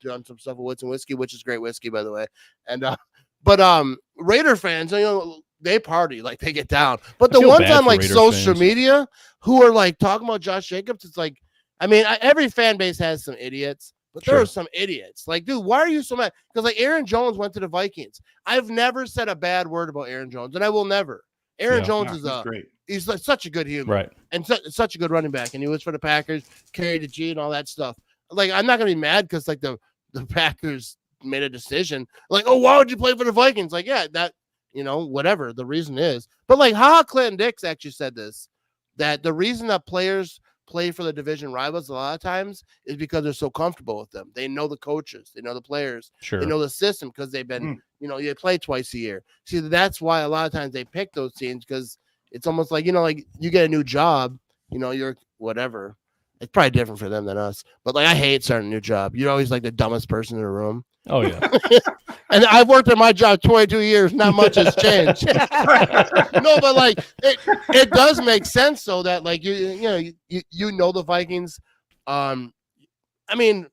done some stuff with Woodson Whiskey, which is great whiskey, by the way. And but Raider fans, they party, like, they get down. But the ones on, like, social media who are, like, talking about Josh Jacobs, it's like, I mean, every fan base has some idiots. But there are some idiots. Like, dude, why are you so mad? Because, like, Aaron Jones went to the Vikings. I've never saad a bad word about Aaron Jones, and I will never. Aaron Jones is great. He's like such a good human, right? And such a good running back. And he was for the Packers, carried the G and all that stuff. Like, I'm not gonna be mad because, like, the Packers made a decision. Like, oh, why would you play for the Vikings? Like, yeah, that whatever the reason is. But, like, Clinton Dix actually said this, that the reason that players play for the division rivals a lot of times is because they're so comfortable with them. They know the coaches, they know the players, they know the system because they've been, you play twice a year. See, that's why a lot of times they pick those teams because it's almost like, like you get a new job, you're whatever. It's probably different for them than us, but, like, I hate starting a new job. You're always, like, the dumbest person in the room. Oh yeah. And I've worked at my job 22 years. Not much has changed. No, but, like, it does make sense so that, like, you know the Vikings. I mean,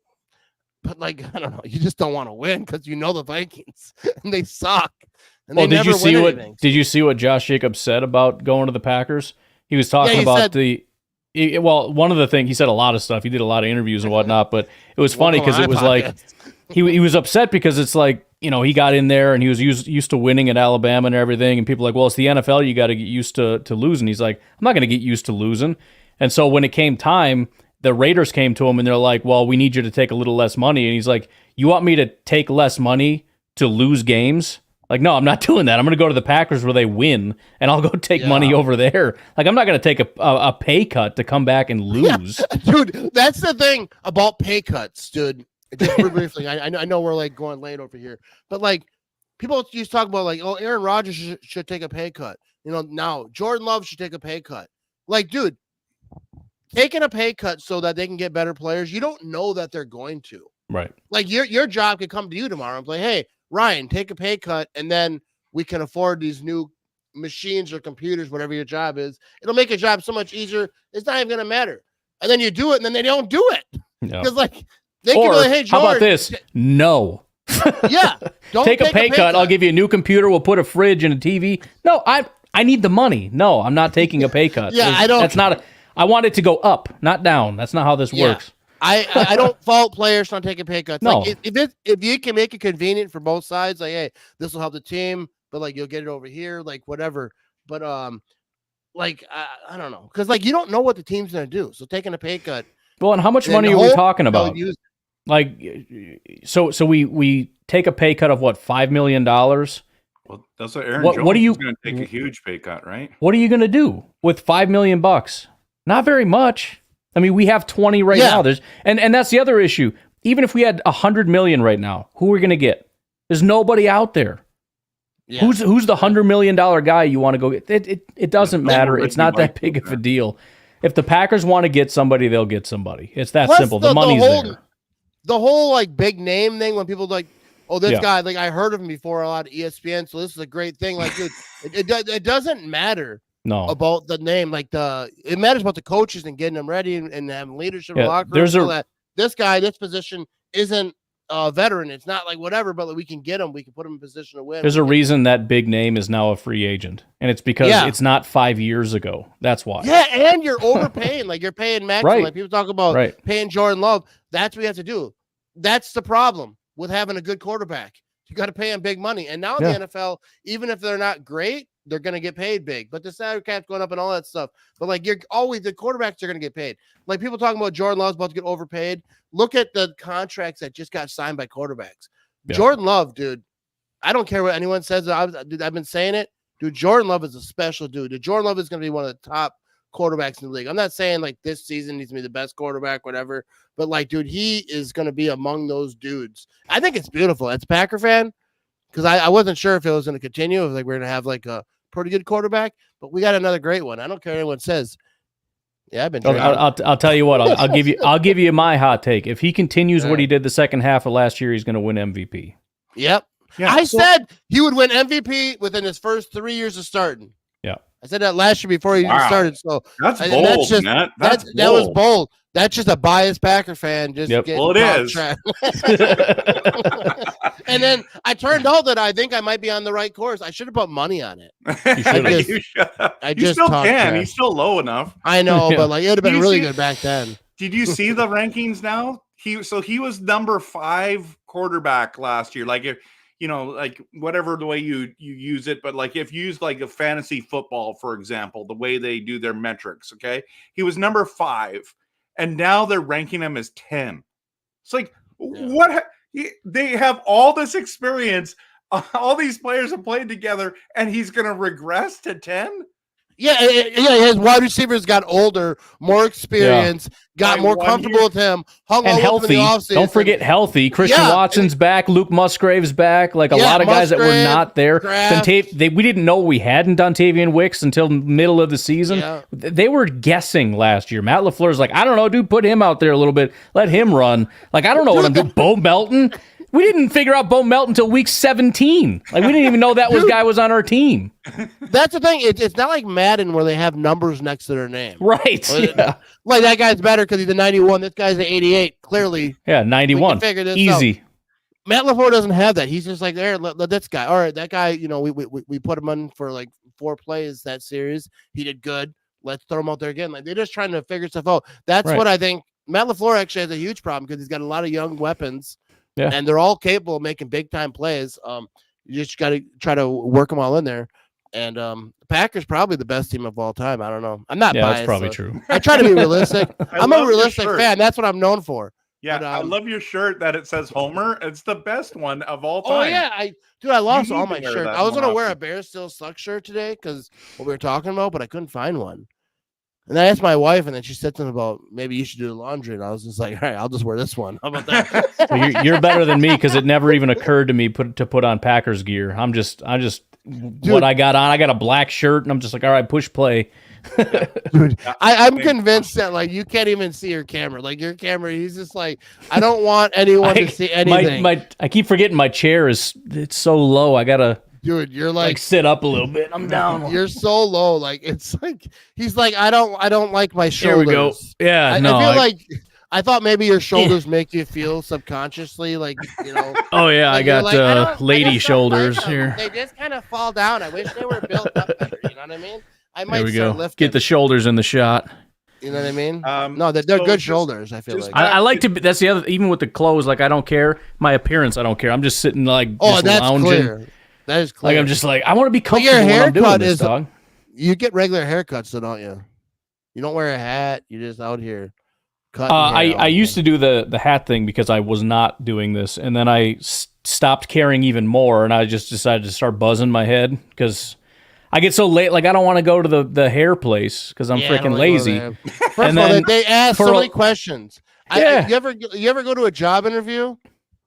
but, like, I don't know. You just don't want to win because the Vikings and they suck. And they did you see what Josh Jacobs said about going to the Packers? He was talking about one of the things, he said a lot of stuff. He did a lot of interviews and whatnot, but it was funny because it was like he was upset because it's like, he got in there and he was used to winning at Alabama and everything. And people are like, well, it's the NFL. You got to get used to losing. He's like, I'm not going to get used to losing. And so when it came time, the Raiders came to him and they're like, well, we need you to take a little less money. And he's like, you want me to take less money to lose games? Like, no, I'm not doing that. I'm going to go to the Packers where they win, and I'll go take money over there. Like, I'm not going to take a pay cut to come back and lose. Yeah. Dude, that's the thing about pay cuts, dude. Just briefly, I know we're, like, going late over here, but, like, people used to talk about, like, oh, Aaron Rodgers should take a pay cut. Now Jordan Love should take a pay cut. Like, dude, taking a pay cut so that they can get better players, you don't know that they're going to. Right. Like, your job could come to you tomorrow and play, hey, Ryan, take a pay cut, and then we can afford these new machines or computers, whatever your job is. It'll make your job so much easier. It's not even going to matter. And then you do it, and then they don't do it. Because, like, they can be like, hey, George. How about this? No. Yeah. Don't take a pay cut. I'll give you a new computer. We'll put a fridge and a TV. No, I need the money. No, I'm not taking a pay cut. I want it to go up, not down. That's not how this works. I don't fault players for not taking pay cuts. No. Like, if you can make it convenient for both sides, like, hey, this will help the team, but, like, you'll get it over here, like, whatever. But like, I don't know, because, like, you don't know what the team's gonna do. So taking a pay cut. Well, and how much money are we talking about? Like, so we take a pay cut of what, $5 million? Well, that's what Aaron Jones is going to take a huge pay cut, right? What are you going to do with $5 million? Not very much. I mean, we have 20 right now. And that's the other issue. Even if we had 100 million right now, who are we going to get? There's nobody out there. Yeah. Who's the $100 million guy you want to go get? It doesn't matter. It's not that big of a deal. If the Packers want to get somebody, they'll get somebody. It's that simple. The money's there. The whole, like, big name thing, when people like, oh, this guy, like, I heard of him before a lot of ESPN, so this is a great thing. Like, dude, it doesn't matter. No, about the name, like, it matters about the coaches and getting them ready and having leadership in the locker room. So that this guy, this position isn't veteran. It's not like whatever, but like, we can get him. We can put him in position to win. There's a reason that big name is now a free agent, and it's because it's not 5 years ago. That's why. Yeah, and you're overpaying. Like you're paying max. Right. Like people talk about paying Jordan Love. That's what you have to do. That's the problem with having a good quarterback. You got to pay them big money. And now in the NFL, even if they're not great, they're going to get paid big. But the salary cap's going up and all that stuff. But like the quarterbacks are going to get paid. Like people talking about Jordan Love's about to get overpaid. Look at the contracts that just got signed by quarterbacks. Yeah. Jordan Love, dude, I don't care what anyone says. I've been saying it. Dude, Jordan Love is a special dude. Jordan Love is going to be one of the top quarterbacks in the league. I'm not saying like this season needs to be the best quarterback, whatever. But like, dude, he is going to be among those dudes. I think it's beautiful. As a Packer fan, because I wasn't sure if it was going to continue. It was like we're going to have like a pretty good quarterback, but we got another great one. I don't care what anyone says. Yeah, I've been. I'll tell you what. I'll give you my hot take. If he continues what he did the second half of last year, he's going to win MVP. Yep. Yeah. I said he would win MVP within his first 3 years of starting. Yeah. I said that last year before he started. So that's bold, Matt. That was bold. That's just a biased Packer fan. Just well, it is. And then I turned out that I think I might be on the right course. I should have put money on it. You still can. He's still low enough. I know, but like it would have been really good back then. Did you see the rankings now? He was number 5 quarterback last year. Like if like whatever the way you use it, but like if you use like a fantasy football, for example, the way they do their metrics, okay, he was number 5. And now they're ranking him as 10. It's like, what? They have all this experience. All these players have played together, and he's going to regress to 10? Yeah. His wide receivers got older, more experience, got more comfortable with him, hung and healthy. Don't forget healthy. Christian Watson's back. Luke Musgrave's back. Like a lot of guys that were not there. We didn't know we hadn't done Dontavian Wicks until middle of the season. Yeah. They were guessing last year. Matt LaFleur's like, I don't know, dude, put him out there a little bit. Let him run. Like, I don't know what I'm doing. Bo Melton. We didn't figure out Bo Melton until week 17. Like, we didn't even know that guy was on our team. That's the thing. It's not like Madden where they have numbers next to their name. Right. Like, that guy's better because he's a 91. This guy's an 88. Clearly. Yeah, 91. Figure this Easy. Out. Matt LaFleur doesn't have that. He's just like, there, let this guy. All right, that guy, we put him on for like 4 plays that series. He did good. Let's throw him out there again. Like, they're just trying to figure stuff out. That's what I think. Matt LaFleur actually has a huge problem because he's got a lot of young weapons. Yeah. And they're all capable of making big time plays. You just got to try to work them all in there. And the Packers probably the best team of all time. I don't know. I'm not biased. That's probably true. I try to be realistic. I'm a realistic fan. That's what I'm known for. Yeah, but, I love your shirt that it says Homer. It's the best one of all time. Oh yeah, I lost all my shirts. I was gonna wear a Bears Still Suck shirt today because what we were talking about, but I couldn't find one. And I asked my wife, and then she said something about maybe you should do the laundry. And I was just like, all right, I'll just wear this one. How about that? Well, you're better than me because it never even occurred to me to put on Packers gear. I'm just Dude, what I got on. I got a black shirt, and I'm just like, all right, push play. Dude, I'm convinced that like you can't even see your camera. Like your camera, he's just like, I don't want anyone to see anything. I keep forgetting my chair it's so low. I gotta. Dude, you're like sit up a little bit. I'm down. You're so low. Like it's like he's like I don't like my shoulders. Here we go. Yeah, I feel like I thought maybe your shoulders make you feel subconsciously like Oh yeah, like I got lady shoulders here. They just kind of fall down. I wish they were built up better. You know what I mean? I might start lifting. Get the shoulders in the shot. You know what I mean? No, they're good shoulders. I feel like I like to. That's the other. Even with the clothes, like I don't care. My appearance, I don't care. I'm just sitting like just that's lounging. Clear. That is clear. Like I'm just like I want to be comfortable when I'm doing this, dog. You get regular haircuts, so don't you? You don't wear a hat. You're just out here cutting. I used to do the hat thing because I was not doing this, and then I stopped caring even more, and I just decided to start buzzing my head because I get so late. Like I don't want to go to the hair place because I'm freaking lazy. First of all, they ask so many questions. Yeah. You ever go to a job interview?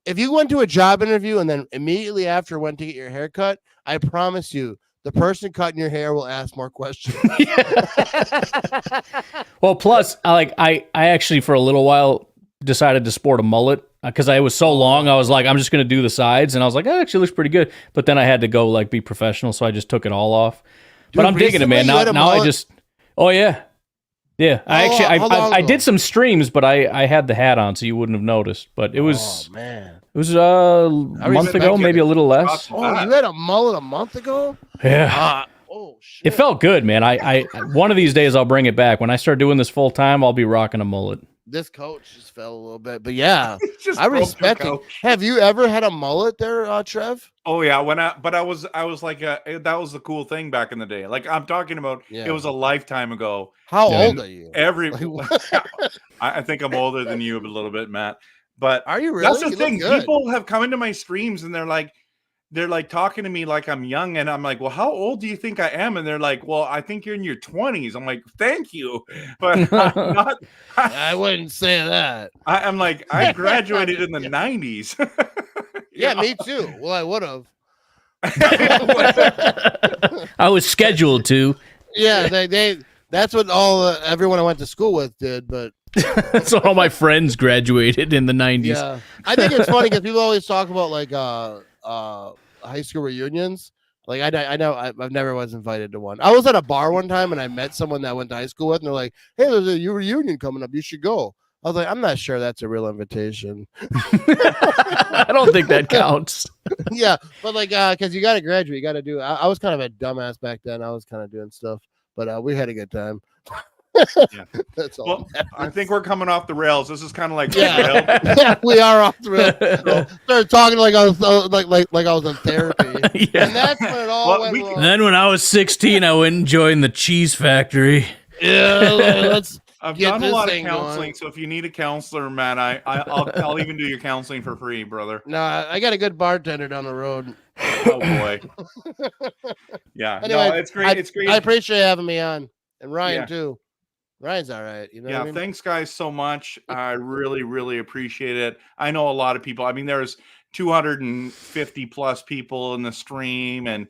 If you went to a job interview and then immediately after went to get your hair cut, I promise you, the person cutting your hair will ask more questions. Well, plus, I actually for a little while decided to sport a mullet because I was so long. I was like, I'm just going to do the sides, and I was like, it actually looks pretty good. But then I had to go like be professional, so I just took it all off. But I'm digging it, man. Now I just, oh yeah. Yeah, How long I ago? did some streams, but I had the hat on, so you wouldn't have noticed. But it was man. it was a month respect ago, you. maybe a little less. Oh, you had a mullet a month ago? Yeah, Oh shit. it felt good, man. I one of these days I'll bring it back. When I start doing this full time, I'll be rocking a mullet. This coach just fell a little bit, but yeah, Just I broke your respect it. couch. Have you ever had a mullet there, Trev? Oh yeah, I was like that was the cool thing back in the day. Like I'm talking about, Yeah. it was a lifetime ago. How Yeah. old are you? Every Like, I think I'm older than you a little bit, Matt. But Are you really? that's the You look thing. good. People have come into my streams and they're like talking to me like I'm young, and I'm like, well, how old do you think I am? And they're like, well, I think you're in your 20s. I'm like, thank you, but I'm not. I wouldn't say that. I'm like, I graduated in the 90s. Yeah, me too. Well, I would have. I was scheduled to. Yeah, they that's what everyone I went to school with did, but So all my friends graduated in the 90s. yeah. I think it's funny because people always talk about like high school reunions. Like I know I've never was invited to one. I was at a bar one time and I met someone that I went to high school with, and they're like, "Hey, there's a reunion coming up. You should go." I was like, "I'm not sure that's a real invitation." I don't think that counts. Yeah, but like because you got to graduate, you got to do. I was kind of a dumbass back then. I was kind of doing stuff, but we had a good time. Yeah. That's all. Well, I think we're coming off the rails. This is kind of like Yeah. Yeah, we are off the rail. Started talking like I was like I was in therapy, Yeah. and that's when it all Well, went we- wrong. Then when I was 16, I went and joined the cheese factory. Yeah, let's. I've Get done a this lot of thing counseling, going. so if you need a counselor, Matt, I'll even do your counseling for free, brother. No, I got a good bartender down the road. Oh boy. Yeah. Anyway, no, it's great. It's great. I appreciate you having me on, and Ryan Yeah. too. Ryan's all right. You know Yeah, what I mean? thanks guys so much. I really, really appreciate it. I know a lot of people. I mean, there's 250 plus people in the stream, and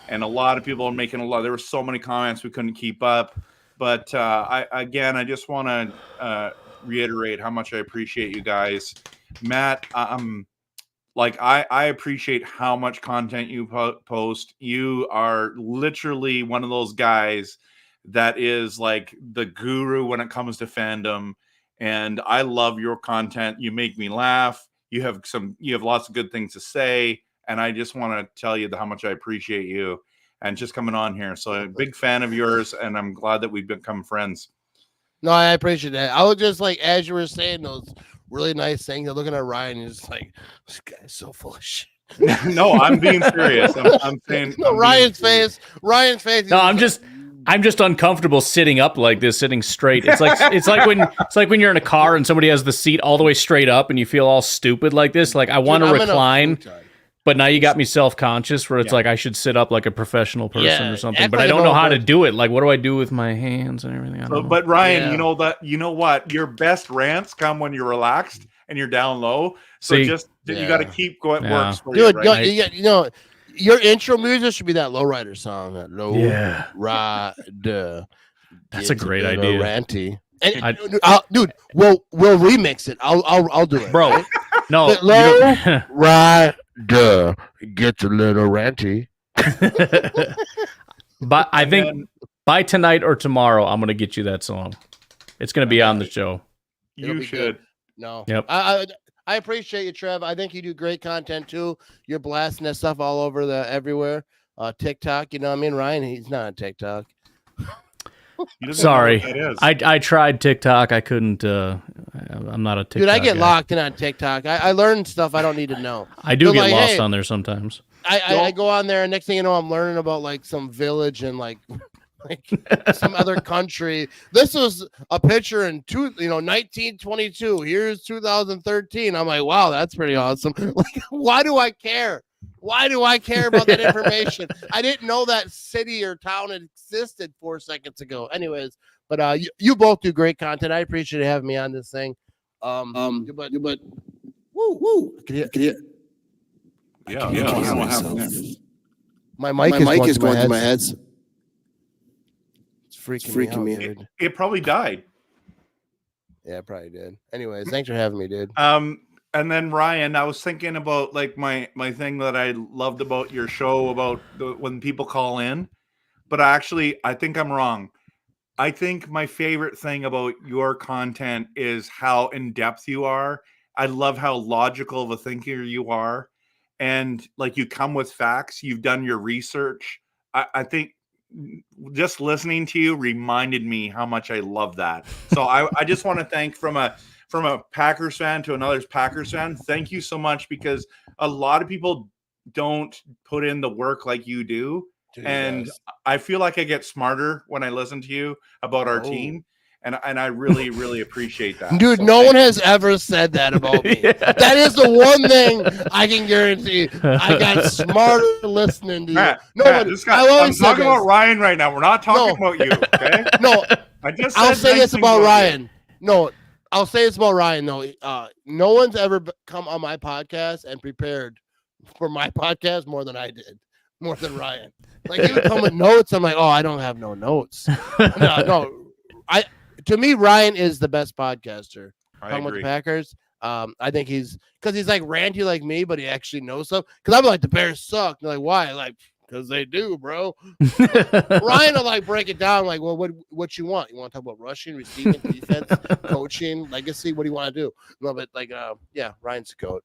a lot of people are making a lot. There were so many comments we couldn't keep up. But I just want to reiterate how much I appreciate you guys, Matt. I appreciate how much content you post. You are literally one of those guys that is like the guru when it comes to fandom, and I love your content. You make me laugh. You have lots of good things to say, and I just want to tell you how much I appreciate you and just coming on here. So a big fan of yours, and I'm glad that we've become friends. No, I appreciate that. I was just like, as you were saying those really nice things, I'm looking at Ryan and just like, this guy's so full of shit. No, I'm being serious. I'm saying No, Ryan's face. No, I'm just uncomfortable sitting up like this, sitting straight. It's like when you're in a car and somebody has the seat all the way straight up and you feel all stupid like this. Like I want to recline, but now you got me self-conscious where it's like I should sit up like a professional person or something. act But like I a don't know how to normal do it. Like what do I do with my hands and everything? I don't know. But Ryan, Yeah. you know what? Your best rants come when you're relaxed and you're down low. So See? you got to keep going. Yeah. Works for Dude, you, right? you know, your intro music should be that lowrider song. That low Yeah. rider. That's a great Get idea. Ranty. And dude, we'll remix it. I'll do it, Bro. right? No. But you low don't- rider gets a little ranty. But I And think then by tonight or tomorrow, I'm gonna get you that song. It's gonna be on the show. It'll you be should. good. No. Yep. I appreciate you, Trev. I think you do great content too. You're blasting that stuff all over everywhere. TikTok, you know what I mean? Ryan, he's not on TikTok. He doesn't Sorry. know what that is. I tried TikTok. I couldn't. I'm not a TikTok Dude, I get guy. locked in on TikTok. I learn stuff I don't need to know. I do But get like, lost hey, on there sometimes. I go on there, and next thing you know, I'm learning about like some village and like some other country. This was a picture in 1922. Here's 2013. I'm like, wow, that's pretty awesome. Like, why do I care? Why do I care about that information? I didn't know that city or town existed 4 seconds ago. Anyways, but you both do great content. I appreciate you having me on this thing. But woo. Can you Yeah. What happened there? My mic is going through my heads. It's freaking me out, dude. It probably died. Yeah, it probably did. Anyways, thanks for having me, dude. And then Ryan, I was thinking about like my thing that I loved about your show about when people call in, but I think I'm wrong. I think my favorite thing about your content is how in depth you are. I love how logical of a thinker you are. And like you come with facts, you've done your research. I think just listening to you reminded me how much I love that. So I just want to thank from a Packers fan to another Packers fan. Thank you so much, because a lot of people don't put in the work like you do. And I feel like I get smarter when I listen to you about our team. And I really, really appreciate that. Dude, so no one has ever said that about me. That is the one thing I can guarantee. I got smarter listening to you. Matt, I'm talking about Ryan right now. We're not talking about you, okay? No, I'll say this about Ryan. You. No, I'll say this about Ryan, though. No one's ever come on my podcast and prepared for my podcast more than I did. More than Ryan. Like, he would come with notes. I'm like, oh, I don't have no notes. To me, Ryan is the best podcaster. Talking with the Packers. I think he's like ranty like me, but he actually knows stuff. Because I'm like, the Bears suck. And they're like, why? Like, because they do, bro. Ryan will like break it down. Like, well, what you want? You want to talk about rushing, receiving, defense, coaching, legacy? What do you want to do? No, but like, Ryan's the goat.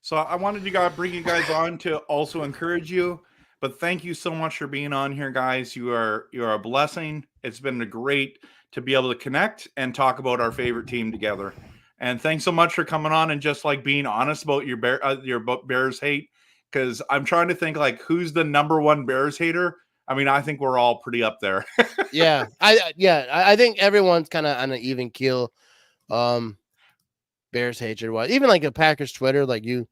So I wanted to bring you guys on to also encourage you. But thank you so much for being on here, guys. You are a blessing. It's been great to be able to connect and talk about our favorite team together. And thanks so much for coming on and just like being honest about your Bears hate. Because I'm trying to think like who's the number one Bears hater. I mean, I think we're all pretty up there. I think everyone's kind of on an even keel. Bears hatred was even like a Packers Twitter, like you.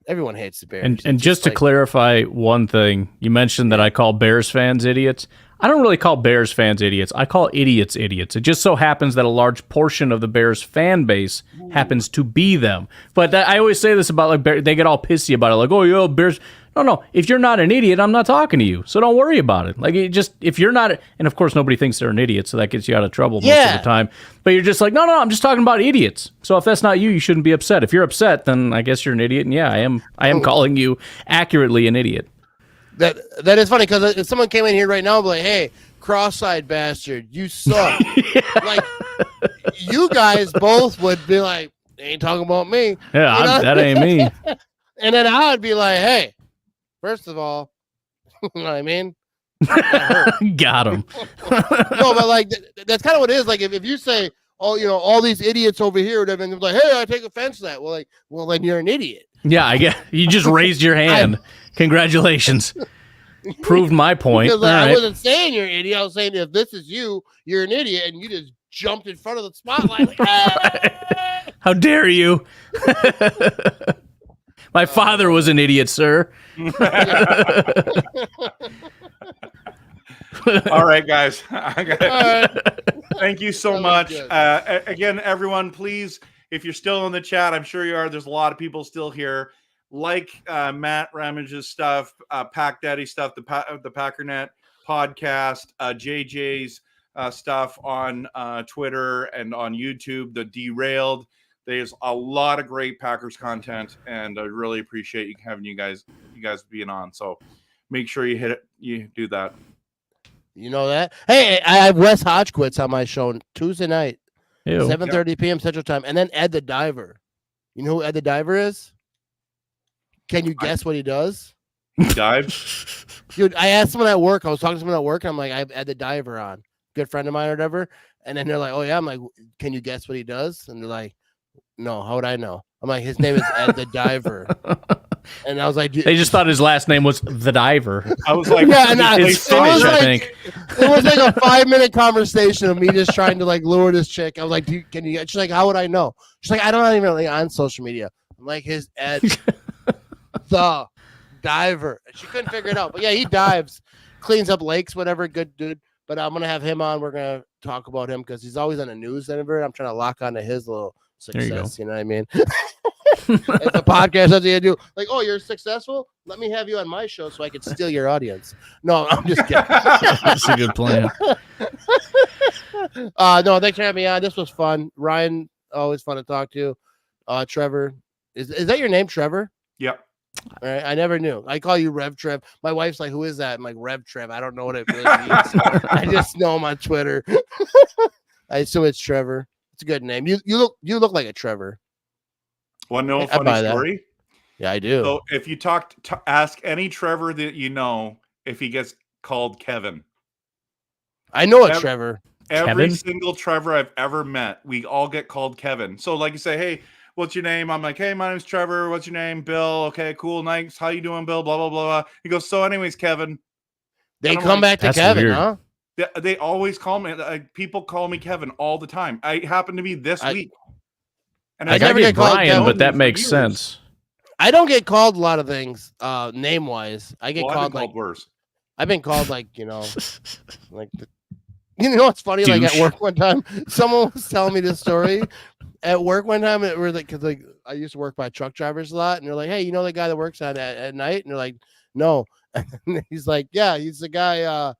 Everyone hates the Bears. And just to clarify one thing, you mentioned that I call Bears fans idiots. I don't really call Bears fans idiots. I call idiots idiots. It just so happens that a large portion of the Bears fan base happens to be them. But I always say this about like they get all pissy about it, like, oh, yo, Bears. No. If you're not an idiot, I'm not talking to you. So don't worry about it. Like, if you're not, and of course nobody thinks they're an idiot, so that gets you out of trouble most of the time. But you're just like, no, I'm just talking about idiots. So if that's not you, you shouldn't be upset. If you're upset, then I guess you're an idiot. And yeah, I am calling you accurately an idiot. That is funny, because if someone came in here right now and be like, hey, cross-eyed bastard, you suck. Like, you guys both would be like, they ain't talking about me. Yeah, that ain't me. And then I would be like, hey, first of all, you know what I mean? Got him. No, but like, that's kind of what it is. Like, if you say, oh, you know, all these idiots over here, and they're like, hey, I take offense to that. Well, then you're an idiot. Yeah, I get. You just raised your hand. Congratulations. Proved my point. Because I wasn't saying you're an idiot. I was saying if this is you, you're an idiot, and you just jumped in front of the spotlight. Like, hey! How dare you? My father was an idiot, sir. All right, guys. Thank you so much. Again, everyone, please, if you're still in the chat, I'm sure you are. There's a lot of people still here. Like Matt Ramage's stuff, Pack Daddy stuff, the Packernet podcast, JJ's stuff on Twitter and on YouTube, the Derailed. There's a lot of great Packers content, and I really appreciate having you guys being on. So make sure you do that. You know that? Hey, I have Wes Hodgkins on my show Tuesday night, 7:30 p.m. Central Time, and then Ed the Diver. You know who Ed the Diver is? Can you guess what he does? He dives? Dude, I asked someone at work. I was talking to someone at work, and I'm like, I have Ed the Diver on. Good friend of mine or whatever. And then they're like, oh, yeah. I'm like, can you guess what he does? And they're like, no, how would I know? I'm like, his name is Ed the Diver. And I was like, they just thought his last name was the Diver. I was like, yeah, and I think it was like a 5-minute conversation of me just trying to like lure this chick. I was like, can you? She's like, how would I know? She's like, I don't even like on social media. I'm like, his Ed the Diver. And she couldn't figure it out, but yeah, he dives, cleans up lakes, whatever. Good dude. But I'm gonna have him on. We're gonna talk about him because he's always on the news. And I'm trying to lock onto his little success. You know what I mean? It's a podcast. That's what you do. Like, oh, you're successful? Let me have you on my show so I can steal your audience. No, I'm just kidding. That's a good plan. No, thanks for having me on. This was fun. Ryan, always fun to talk to. Trevor, is that your name, Trevor? Yep. All right, I never knew. I call you RevTrev. My wife's like, "Who is that?" I'm like, RevTrev. I don't know what it really means. I just know him on Twitter. I assume it's Trevor. It's a good name. You look like a Trevor. Want to know a funny story? Yeah, I do. So if you ask any Trevor that you know if he gets called Kevin. I know a Trevor. Every single Trevor I've ever met, we all get called Kevin. So like you say, hey, what's your name? I'm like, hey, my name's Trevor. What's your name? Bill. Okay, cool. Nice. How you doing, Bill? Blah, blah, blah, blah. He goes, so anyways, Kevin. They come back to Kevin, weird. huh? They always call me. People call me Kevin all the time. I happen to be this week. And I never get Brian, but that makes sense. I don't get called a lot of things, name wise. I get called like worse. I've been called like, you know, like you know what's funny? Douche. Like at work one time, someone was telling me this story. At work one time, it was like because like I used to work by truck drivers a lot, and they're like, "Hey, you know the guy that works at night?" And they're like, "No." And he's like, "Yeah, he's the guy.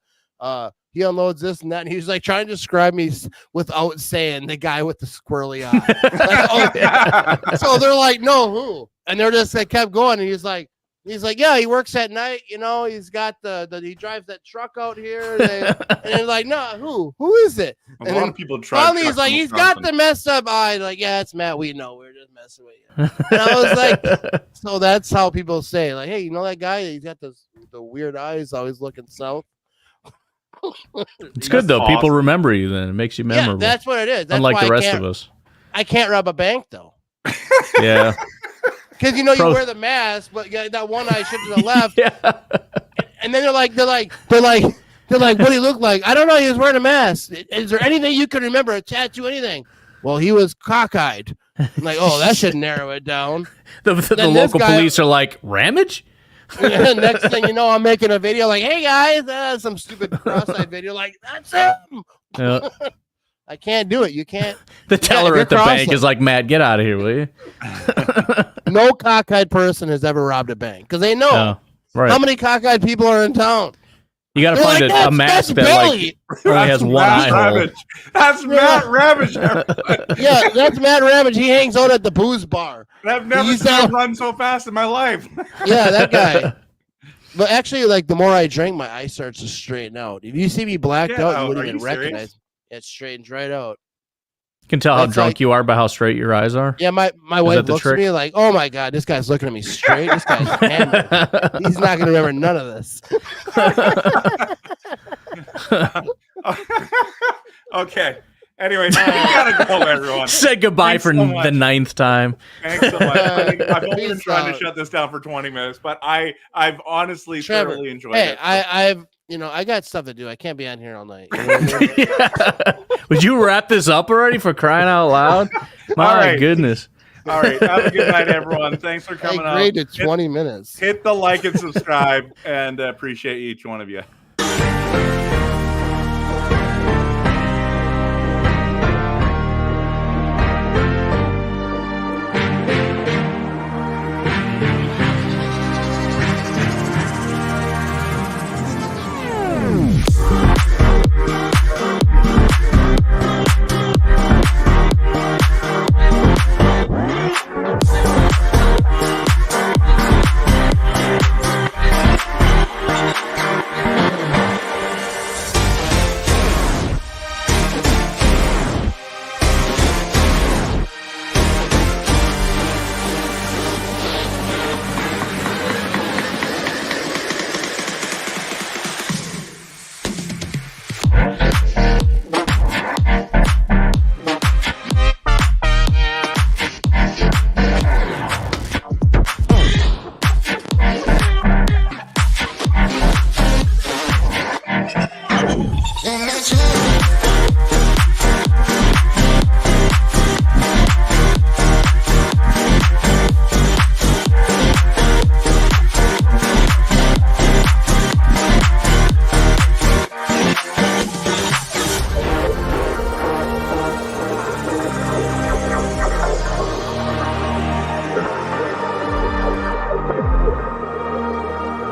He unloads this and that." And he's like trying to describe me without saying the guy with the squirrely eye. Like, so they're like, "No, who?" And they're just like kept going, and he's like, "Yeah, he works at night. You know, he's got he drives that truck out here." And they're like, "No, who is it?" A lot of people try. Finally, he's like, "He's got the messed up eye." Like, "Yeah, it's Matt. We know. We're just messing with you." And I was like, so that's how people say, like, "Hey, you know that guy? He's got the weird eyes, always looking south." It's good though. Awesome. People remember you. Then it makes you memorable. Yeah, that's what it is. That's unlike why the rest of us. I can't rob a bank though. Yeah. Because you know you wear the mask, but that one eye shift to the left. Yeah. And then they're like, what do you look like? I don't know. He was wearing a mask. Is there anything you can remember? A tattoo? Anything? Well, he was cockeyed. I'm like, oh, that should narrow it down. The local police are like, Ramage? Next thing you know, I'm making a video like, hey guys, some stupid cross-eyed video like, that's him. Yeah. I can't do it. You can't. The teller at the bank is like, Matt, get out of here, will you? No cockeyed person has ever robbed a bank because they know right. how many cockeyed people are in town. You got to find like, a mask that like, only has one eye hole. That's Matt Ramage. Yeah, that's Matt Ramage. He hangs out at the booze bar. I've never seen him run so fast in my life. Yeah, that guy. But actually, like the more I drink, my eye starts to straighten out. If you see me blacked out, you wouldn't even recognize. It straightens right out. You can tell how drunk you are by how straight your eyes are. Yeah, my wife looks at me like, "Oh my god, this guy's looking at me straight. This guy's hammered. He's not gonna remember none of this." Okay. Anyway, we gotta go, everyone. Say goodbye for the 9th time. Thanks so much. I've only been trying to shut this down for 20 minutes, but I've honestly thoroughly enjoyed it. Hey, I got stuff to do. I can't be on here all night. You know what I mean? Yeah. Would you wrap this up already for crying out loud? My goodness. All right. Have a good night, everyone. Thanks for coming out. Great to 20 minutes. Hit the like and subscribe, and appreciate each one of you.